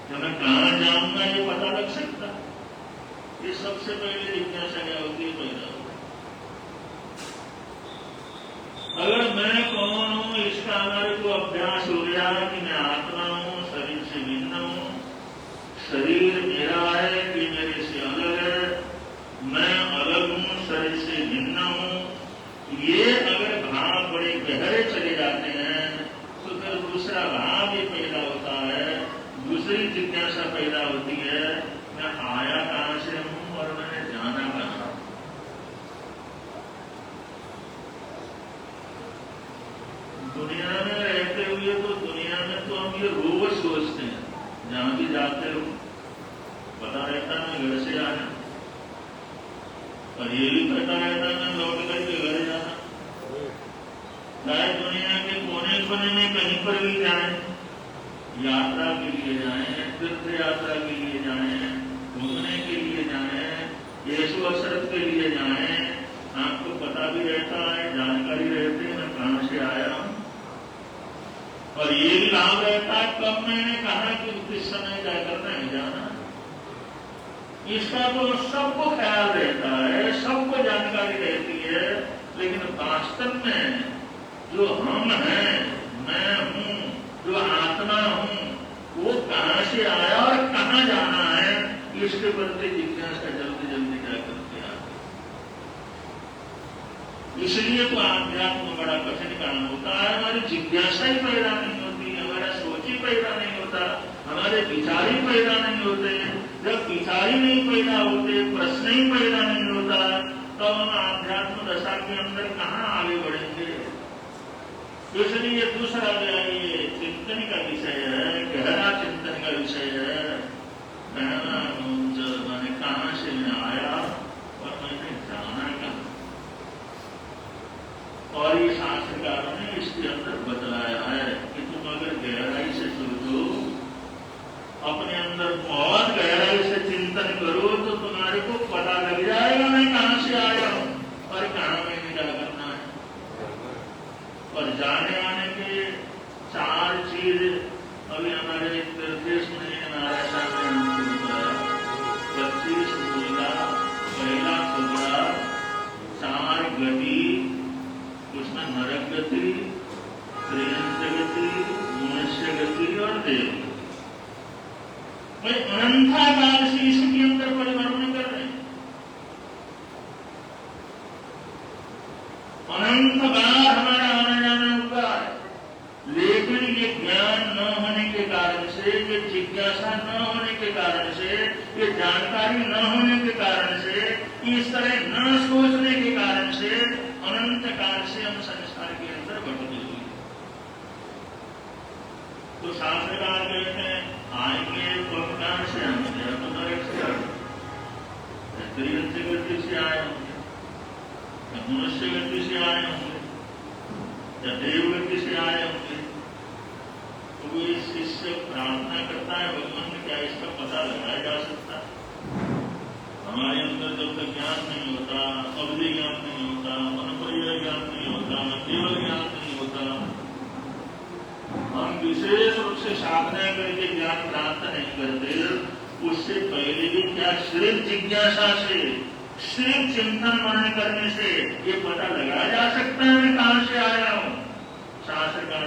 क्या मैं कहां जाऊंगा ये पता लग सकता है? ये सबसे पहले जिज्ञासा क्या होती है? पैदा होती है। अगर मैं कौन हूं इसका हमारे को अभ्यास हो गया कि मैं आत्मा हूं, शरीर से भिन्न हूं, शरीर मेरा है कि मेरे से अलग है, मैं अलग हूं, शरीर से भिन्न हूं, ये अगर भाव बड़े गहरे चले जाते हैं तो फिर दूसरा भाव ये पैदा होता है, दूसरी जिज्ञासा पैदा होती है, मैं आया कहां से हूं और मैंने जाना कहां। दुनिया में रहते हुए तो दुनिया में तो हम ये रोज सोचते हैं, जहां भी जाते हो पता रहता है मैं घर से आया, और ये भी पता रहता है मैं लौट करके घर जाना। चाहे दुनिया के कोने कोने में कहीं पर भी जाए, यात्रा के लिए जाए, तीर्थ यात्रा के लिए जाए, घूमने के लिए जाए, यीशु असरत के लिए जाए, आपको पता भी रहता है, जानकारी रहती है मैं कहां से आया हूं। और ये भी लाभ रहता है कब मैंने कहा कि किस समय जाकर नहीं जाना। इसका तो सबको ख्याल रहता है, सबको जानकारी रहती है, लेकिन वास्तव में जो हम हैं, मैं हूं, जो आत्मा हूं, वो कहां से आया और कहां जाना है, इसके प्रति जिज्ञासा जल्दी जल्दी क्या करते आते। इसलिए तो आध्यात्म बड़ा कठिन काम होता है। हमारी जिज्ञासा ही पैदा नहीं होती, हमारा सोच ही पैदा नहीं होता, हमारे विचार ही पैदा नहीं होते। जब विचार ही नहीं पैदा होते, प्रश्न ही पैदा नहीं होता, तो हम आध्यात्म दशा के अंदर कहां आगे बढ़ेंगे। इसलिए दूसरा जो है ये चिंतन का विषय है, गहरा चिंतन का विषय है। मैंने कहां से मैं आया और मैंने जाना कहां। और ये शास्त्रकारों ने इसके अंदर बतलाया है कि तुम अगर गहराई से सोचो, अपने अंदर बहुत गहराई से चिंतन करो, तो तुम्हारे को पता लग जाएगा मैं कहां से आया हूं और कहां मैंने क्या करना है। और जाने आने के चार चीज अभी हमारे तीर्थेश में नारायण साहब ने हमको बताया। 25 मूलिका, पहला टुकड़ा, 4 गति, उसमें नरक गति, त्रियंत्र गति, मनुष्य गति और देव गति। भाई अनंताकाल से इसके अंदर परिवर्तन कर रहे हैं। अनंत बार हमारा आना जाना हुआ है, लेकिन ये ज्ञान न होने के कारण से, ये जिज्ञासा न होने के कारण से, ये जानकारी न होने के कारण से, इस तरह न सोचने के कारण से अनंत काल से हम संसार के अंदर भटके हुए। तो शास्त्रकार कहते हैं आएंगे तो हम कहां से आएंगे, तो नरक से आएंगे, त्रियंत्र गति से आए होंगे, मनुष्य गति से आए होंगे, या देव गति से आए होंगे। तो वो इससे प्रार्थना करता है भगवान में, क्या इसका पता लगाया जा सकता है? हमारे अंदर जब तक ज्ञान नहीं होता, अवधि ज्ञान नहीं होता, मनोपर्य ज्ञान नहीं होता, केवल ज्ञान नहीं होता, हम विशेष रूप से साधना करके ज्ञान प्राप्त नहीं करते। उससे पहले भी क्या सिर्फ जिज्ञासा से, सिर्फ चिंतन मनन करने से ये पता लगाया जा सकता है मैं कहां से आया हूं। शास्त्रकार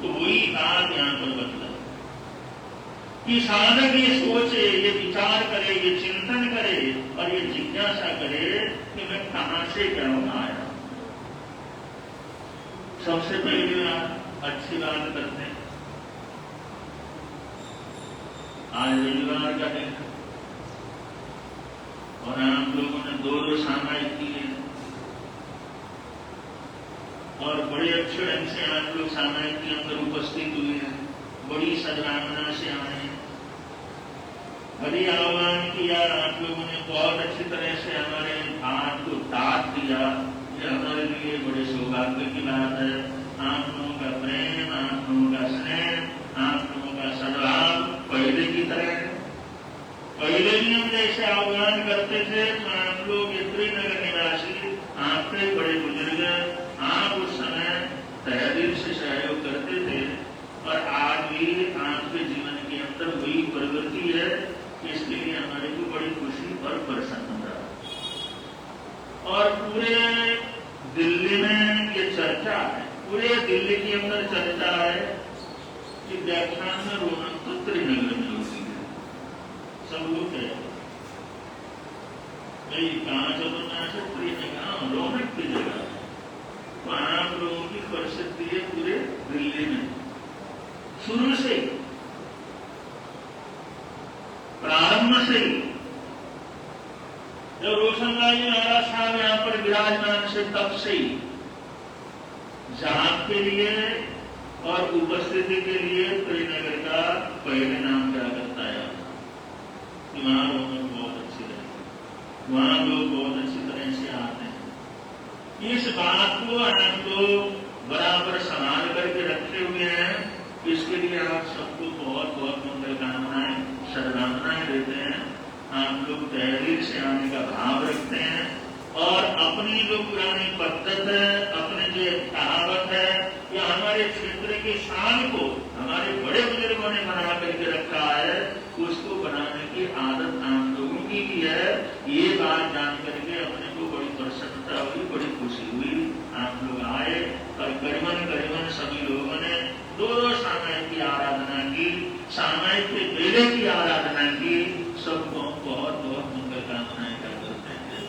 तो वही बात यहाँ पर बतला कि साधक ये सोचे, ये विचार करे, ये चिंतन करे और ये जिज्ञासा करे कि मैं कहां से क्यों आया। सबसे पहले आप अच्छी बात करते हैं। आज रविवार का दिन और आप लोगों ने दो सामायिक किए और बड़े अच्छे ढंग से आप लोग सामायिक के अंदर उपस्थित हुए हैं, बड़ी सद्भावना से आए हैं, बड़ी आह्वान किया। आप लोगों ने बहुत अच्छी तरह से हमारे हाथ को दाद दिया। ये हमारे लिए बड़े सौभाग्य की बात है। आप लोगों का प्रेम, आप लोगों का स्नेह, आप लोगों का सद्भाव पहले की तरह है। पहले भी हम जैसे आह्वान करते थे तो आप लोग इतने नगर निवासी, आपके बड़े बुजुर्ग, आप उस समय तहे दिल से सहयोग करते थे और आज भी आपके जीवन के अंदर वही प्रवृत्ति है। इसके लिए हमारे को बड़ी खुशी और प्रसन्नता। और पूरे दिल्ली में ये चर्चा है, पूरे दिल्ली के अंदर चर्चा है कि व्याख्यान में रौनक तो त्रिनगर में होती है। सब लोग कहते कहाँ चलना है, त्रिनगर रौनक की जगह है। वहां आप लोगों की प्रसिद्धि है पूरे दिल्ली में शुरू से, प्रारंभ से। जब रोशनलाल जी महाराज साहब यहाँ पर विराजमान से तब से ही जहां के लिए और उपस्थिति के लिए त्रिनगर का पहले नाम क्या करता है कि वहां रौनक बहुत अच्छी रहे, वहां लोग बहुत अच्छी तरह से आते हैं। इस बात को आप लोग बराबर संभाल करके रखे हुए हैं। इसके लिए आप सबको बहुत बहुत मंगल कामनाएं, सद्भावनाएं देते हैं। आप लोग तहरीर से आने का भाव रखते हैं और अपनी जो पुरानी पद्धत है, अपने जो कहावत है या हमारे क्षेत्र की शान को हमारे बड़े बुजुर्गों ने बना करके रखा है, उसको बनाने की आदत आप लोगों की भी है। ये बात जान करके अपने को बड़ी प्रसन्नता हुई, बड़ी खुशी हुई। आप लोग आए और करीबन सभी लोगों ने दो सामायिक की आराधना की, सामायिक के बेले की आराधना की। सबको बहुत बहुत मंगल कामनाएं करते हैं।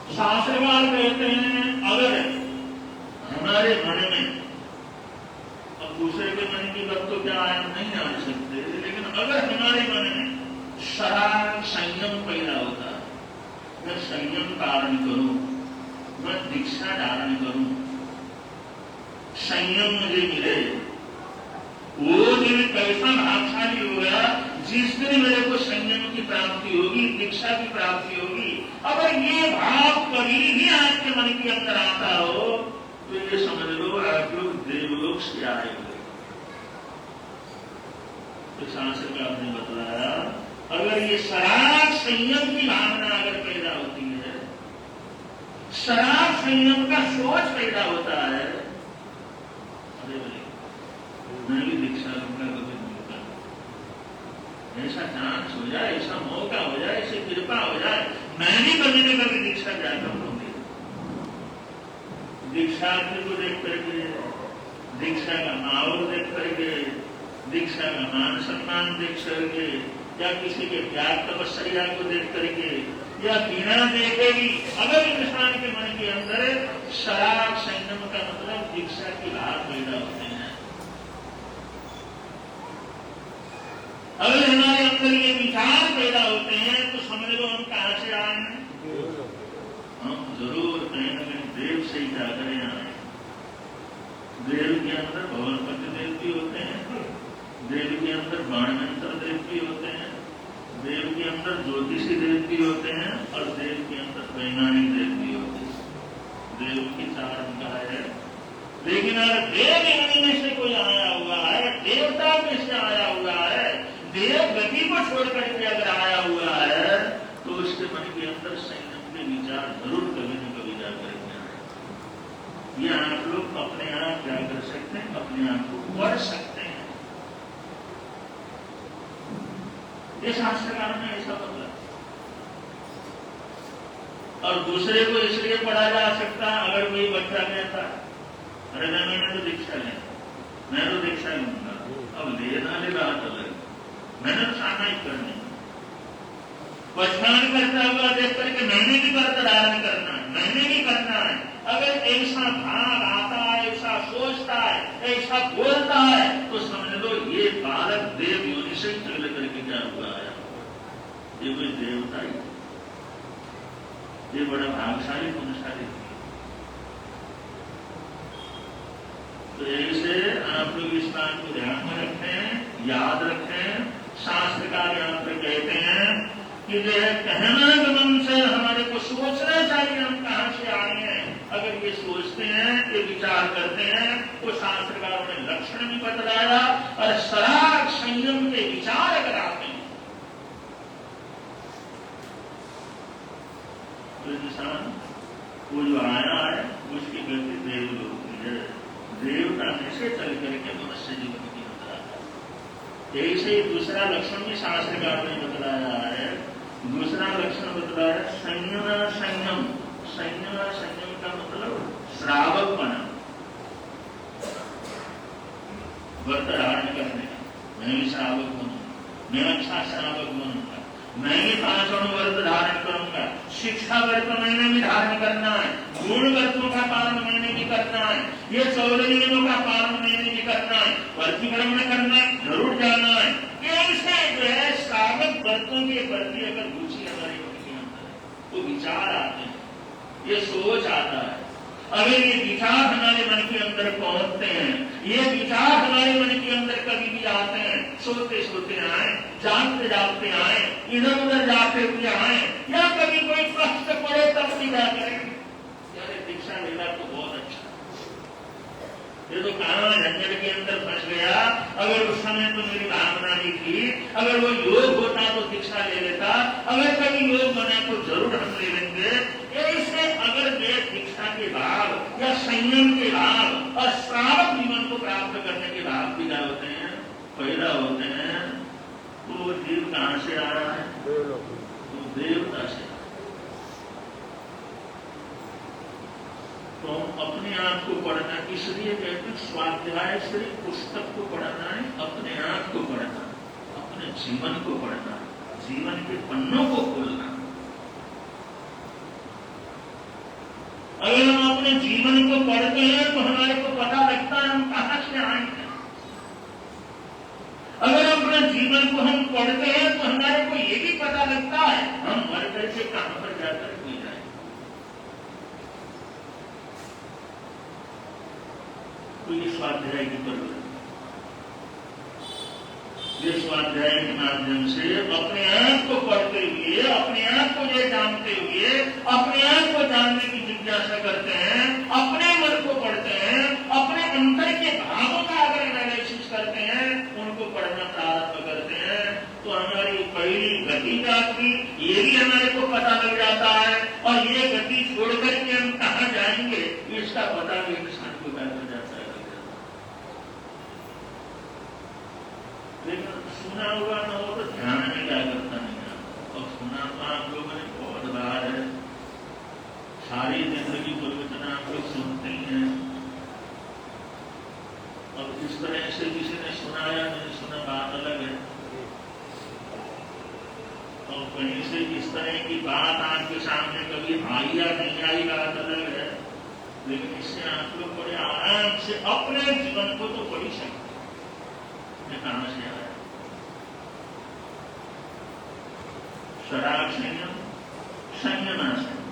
शास्त्रकार कहते हैं अगर हमारे मन में, अब दूसरे के मन की बात तो क्या हम नहीं जान सकते, लेकिन अगर हमारे मन में सदा संयम पैदा होता, मैं संयम धारण करूं, मैं दीक्षा धारण करूं, संयम मुझे मिले, वो दिन कैसा भागशाली होगा जिस दिन मेरे को संयम की प्राप्ति होगी, दीक्षा की प्राप्ति होगी। अगर ये भाव कभी भी आपके मन के अंदर आता हो तो ये समझ लो आप लोग देवलोक से आए हो। तो शास्त्र का आपने बतलाया अगर ये शराब संयम की भावना अगर पैदा होती है, शराब संयम का सोच पैदा होता है, अरे भाई मैं भी दीक्षा लूंगा, कभी मौका ऐसा चांस हो जाए, ऐसा मौका हो जाए, ऐसी कृपा हो जाए, मैं भी कभी न कभी दीक्षा जाता हूँ। दीक्षार्थी को देख करके, दीक्षा का माहौल देख करके, दीक्षा का मान सम्मान देख करके, या किसी के त्याग तपस्या को देख करके, या बिना देखे भी अगर इंसान के मन के अंदर शराब संयम का मतलब दीक्षा की भाव पैदा होते हैं, अगर हमारे अंदर ये विचार पैदा होते हैं तो समझ लो हम कहां से आए हैं। हम जरूर कहीं न कहीं देव से ही जाकर आए। देव के अंदर भवनपति देव भी होते हैं, देव के अंदर बाणमंत्र देव भी होते हैं, देव के अंदर ज्योतिषी देव भी होते हैं और देव के अंदर वैज्ञानिक देव भी होते हैं। देव की चार निकाय है, लेकिन अगर देव यानी में से कोई आया हुआ है, देवता में से आया हुआ है, देव गति को छोड़ करके अगर आया हुआ है तो उसके मन के अंदर संयम के विचार जरूर कभी न कभी जाकर के आए। ये आप लोग अपने आप क्या कर सकते हैं, अपने आप को पढ़ सकते हैं। ये शास्त्रकार ने ऐसा बदला और दूसरे को इसलिए पढ़ा जा सकता अगर कोई बच्चा कहता अरे मैंने तो दीक्षा लें, मैं तो दीक्षा लूंगा। अब लेना ले बात अलग, मैंने तो सामायिक करनी, पछाण करता हुआ देख करके मैंने भी व्रत धारण करना है, मैंने भी करना है। अगर ऐसा भाव आता है, ऐसा सोचता है, ऐसा बोलता है, तो समझ लो ये बालक देव योनि से चल करके क्या हुआ है, ये कोई देवता ही, ये बड़ा भागशाली पुण्यशाली। तो ऐसे आप लोग इस बात को ध्यान में रखें, याद रखें। शास्त्रकार यहाँ पर कहते हैं कि जो है कहना गमन से हमारे को सोचना चाहिए हम कहाँ से आए हैं। अगर ये सोचते हैं, ये विचार करते हैं, तो शास्त्रकारों ने लक्षण भी बतलाया। और सराग संयम के विचार अगर आते हैं तो इंसान वो जो आया है उसकी गति देवलोक की है, देवता में से चल करके मनुष्य जीवन की बतलाया। ऐसे ही दूसरा लक्षण भी शास्त्रकार ने बतलाया है। दूसरा लक्षण बतलाया संयम संयम। संयम संयम का मतलब श्रावक बना, व्रत धारण करने का। मैं भी श्रावक बनूंगा, मैं अच्छा श्रावक बनूंगा, मैं भी 5 व्रत धारण करूंगा। शिक्षा व्रत मैंने भी धारण करना है, गुण व्रतों का पालन मैंने भी करना है, ये 14 दिनों का पालन मैंने भी करना है, प्रतिक्रमण करना है, जरूर जाना है। ऐसे जो है श्रावक व्रतों के प्रति अगर रुचि हमारे मन के अंदर, तो विचार आते हैं, ये सोच आता है। अगर ये विचार हमारे मन के अंदर पहुंचते हैं, ये विचार हमारे मन के अंदर कभी भी आते हैं, सोते सोते आए, जागते जागते आए, इधर उधर जाते हुए आए, या कभी कोई कष्ट पड़े तब निगा करें, यार दीक्षा लेना तो बहुत अच्छा, ये तो कहाँ झंझट के अंदर फंस गया। अगर उस समय तो मेरी भावना नहीं थी, अगर वो योग होता तो दीक्षा ले लेता, अगर कभी योग बना तो जरूर हम ले लेंगे। ऐसे अगर वे दीक्षा के भाव या संयम के भाव और श्रावक जीवन को प्राप्त करने के भाव भी क्या होते हैं, पैदा होते हैं, तो वो जीव कहाँ से आ रहा है, तो देवता से। तो अपने आप को पढ़ना, इसलिए कहते हैं स्वाध्याय सिर्फ पुस्तक को पढ़ना है, अपने आप को पढ़ना, अपने जीवन को पढ़ना, जीवन के पन्नों को खोलना। अगर हम अपने जीवन को पढ़ते हैं तो हमारे को पता लगता है हम कहाँ से आए हैं। अगर अपने जीवन को हम पढ़ते हैं तो हमारे को ये भी पता लगता है हम मर करके कहां पर जाकर हो जाए। तो ये स्वाध्याय की प्रवृत्ति, ये स्वाध्याय के माध्यम से अपने आप को पढ़ते हुए, अपने आप को ये जानते हुए, अपने आप को जानने की जिज्ञासा करते हैं, अपने मन को पढ़ते हैं, अपने अंतर के भावों का अगर एनालिसिस करते हैं, उनको पढ़ना प्रारंभ करते हैं, तो हमारी पहली गति जाती, ये भी हमारे को पता लग जाता है। और ये गति छोड़ करके हम कहाँ जाएंगे इसका पता भी इंसान को लग जाता है। लेकिन सुना हुआ न हो तो ध्यान में क्या करता नहीं है। और सुना तो आप लोगों ने बहुत बार है, सारी जिंदगी प्रवचन आप लोग सुनते ही हैं। और इस तरह से किसी ने सुनाया नहीं सुना बात अलग है, और कहीं से इस तरह की बात आपके सामने कभी आई या नहीं आई बात अलग है। लेकिन इससे आप लोग बड़े आराम से अपने जीवन को तो पढ़ी सकते कहां से आया। शराब संयम, संयम संयम,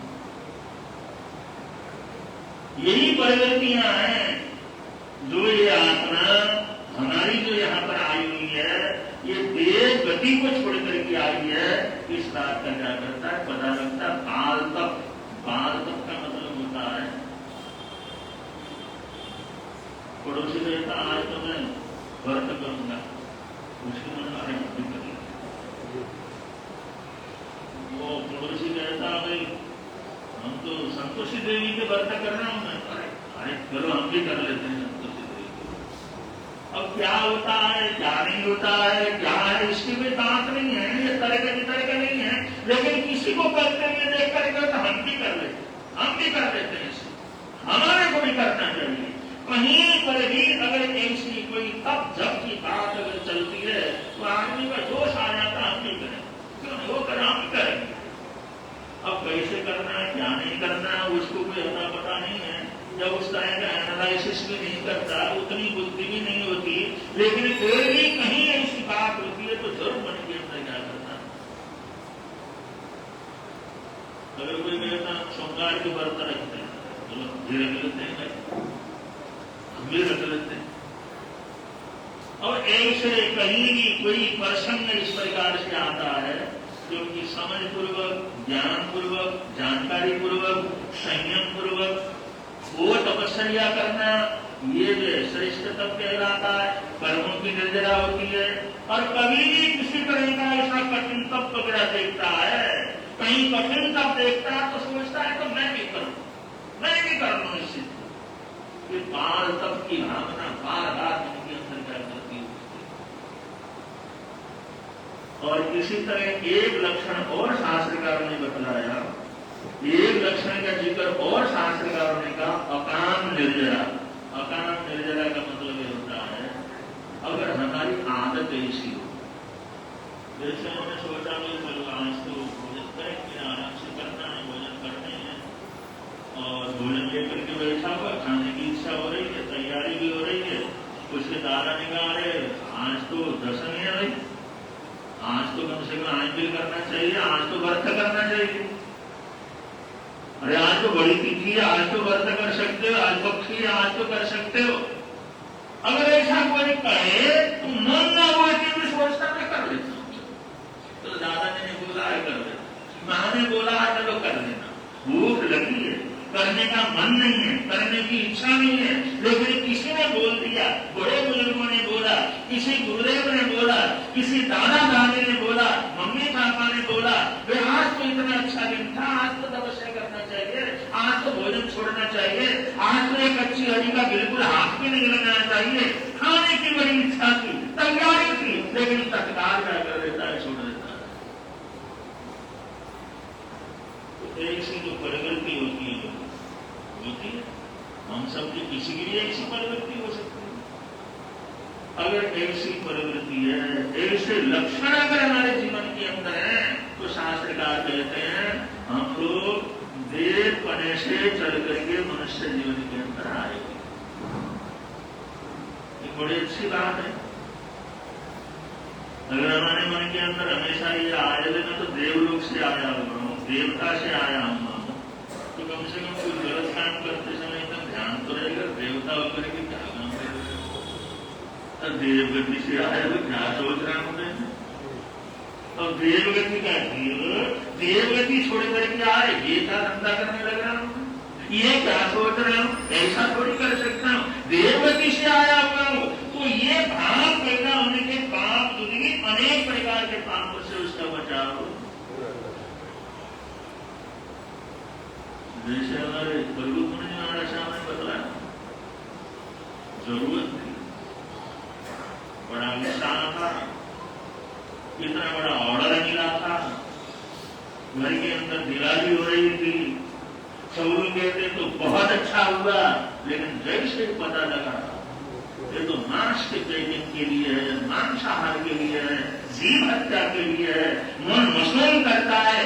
यही परिवर्तियां हैं जो ये आत्मा हमारी जो यहाँ पर आई हुई है, ये देव गति को छोड़ करके आई है। इस बात का क्या करता है पता लगता है। बाल तक, बाल तक का मतलब होता है पड़ोसी कहता आज तो मैं व्रत करूंगा, उसके मन में हम भी करेंगे। वो पड़ोसी कहता भाई हम तो संतोषी देवी के व्रत कर रहे हूं, अरे चलो हम भी कर लेते हैं संतोषी देवी को। अब क्या होता है क्या नहीं होता है, क्या है इसकी भी बात नहीं है, ये तर्क नहीं है। लेकिन किसी को करते हुए देख करके तो हम भी कर लेते हैं, हम भी कर लेते हैं, इसे हमारे को भी करना चाहिए। कहीं पर भी अगर ऐसी कोई तब जब की बात अगर चलती है तो आदमी का जोश आ जाता है, हम नहीं करें, क्यों नहीं वो करें, हम ही करेंगे। अब कैसे करना है, क्या नहीं करना है, उसको कोई अता पता नहीं है। जब उस तरह का एनालिसिस भी नहीं करता, उतनी बुद्धि भी नहीं होती, लेकिन फिर भी कहीं ऐसी बात होती है तो जरूर मन के अंदर क्या करता है। अगर कोई कहता हम सोमवार के व्रत रखते हैं, चलो भी रख लेते हैं, हम भी रख लेते हैं। और ऐसे कहीं भी कोई प्रसंग इस प्रकार से आता है जो कि समझ पूर्वक, ज्ञान पूर्वक, जानकारी पूर्वक, संयम पूर्वक वो तपस्या करना, ये जो श्रेष्ठ तप कहलाता है, कर्मों की निर्जरा होती है। और कभी भी किसी तरह का ऐसा कठिन तप वगैरह देखता है, कहीं कठिन तप देखता है तो सोचता है तो मैं भी करूं, मैं भी कर लूं इससे। ये बाल तप की भावना बार बार उनके अंदर क्या करती है। और इसी तरह एक लक्षण और शास्त्रकारों ने बतलाया, एक लक्षण का जिक्र और शास्त्रकारों ने कहा, अकाम निर्जरा। अकाम निर्जरा का मतलब ये होता है अगर हमारी आदत ऐसी हो, जैसे हमने सोचा कि चलो आज तो भोजन करेंगे, आराम से करना है, भोजन करने हैं, और भोजन लेकर के बैठा हुआ, खाने की इच्छा हो रही है, तैयारी भी हो रही है, उसके दादा निकाल रहे, आज तो दशमी है भाई, आज तो कम से कम आंचल करना चाहिए, आज तो व्रत करना चाहिए, अरे आज तो बड़ी तिथि है, आज तो व्रत कर सकते हो, आज पक्षी है, आज तो कर सकते हो। अगर ऐसा कोई कहे तो मन ना हुआ कि सोचता मैं कर लेता हूँ, तो दादाजी ने बोला है कर देना, माँ ने बोला है चलो कर देना, भूख लगी है, करने का मन नहीं है, करने की इच्छा नहीं है, लेकिन किसी ने बोल दिया, बड़े बुजुर्गों ने बोला, किसी गुरुदेव ने बोला, किसी दादा दादी ने बोला, मम्मी पापा ने बोला, वे आज तो इतना अच्छा दिन था, आज तो तपस्या करना चाहिए, आज तो भोजन छोड़ना चाहिए, आज तो एक अच्छी हरी का बिल्कुल हाथ भी नहीं लगाना चाहिए, खाने की बड़ी इच्छा थी, तैयारी थी, लेकिन तत्काल क्या कर देता है, छोड़ देता है। तो ऐसी जो प्रवृत्ति होती है हम सबकी किसी की भी ऐसी प्रवृत्ति हो सकती है। अगर ऐसी प्रवृत्ति है, ऐसे लक्षण अगर हमारे जीवन के अंदर है, तो शास्त्रकार कहते हैं हम लोग देव पने से चल करके मनुष्य जीवन के अंदर आएंगे। ये बड़ी अच्छी बात है। अगर हमारे मन के अंदर हमेशा ये आए मैं तो देवलोक से आया हुआ हूँ, देवता से आया हूँ, तो कम से कम कोई गलत काम करते समय तक ध्यान तो रहेगा, देवता होकर के क्या काम करेगा, देवगति से आया तो क्या सोच रहा हूं मैं, और देवगति का देवगति छोड़ करके आए, ये क्या धंधा करने लग रहा हूं, ये क्या सोच रहा हूं, ऐसा थोड़ी कर सकता हूं, देवगति से आया हुआ हूं। तो ये भाव पैदा होने के बावजूद भी अनेक प्रकार के पापों से उसका बचाव हो। जैसे हमारे बल्लू मुनि महाराज ने बतलाया, जरूरत थी, बड़ा उत्साह था, इतना बड़ा ऑर्डर मिला था, घर के अंदर दिवाली हो रही थी, सब लोग कहते तो बहुत अच्छा हुआ, लेकिन जैसे पता लगा ये तो मांस के पेटिंग के लिए है, मांसाहार के लिए है, जीव हत्या के लिए है, मन मसूल करता है,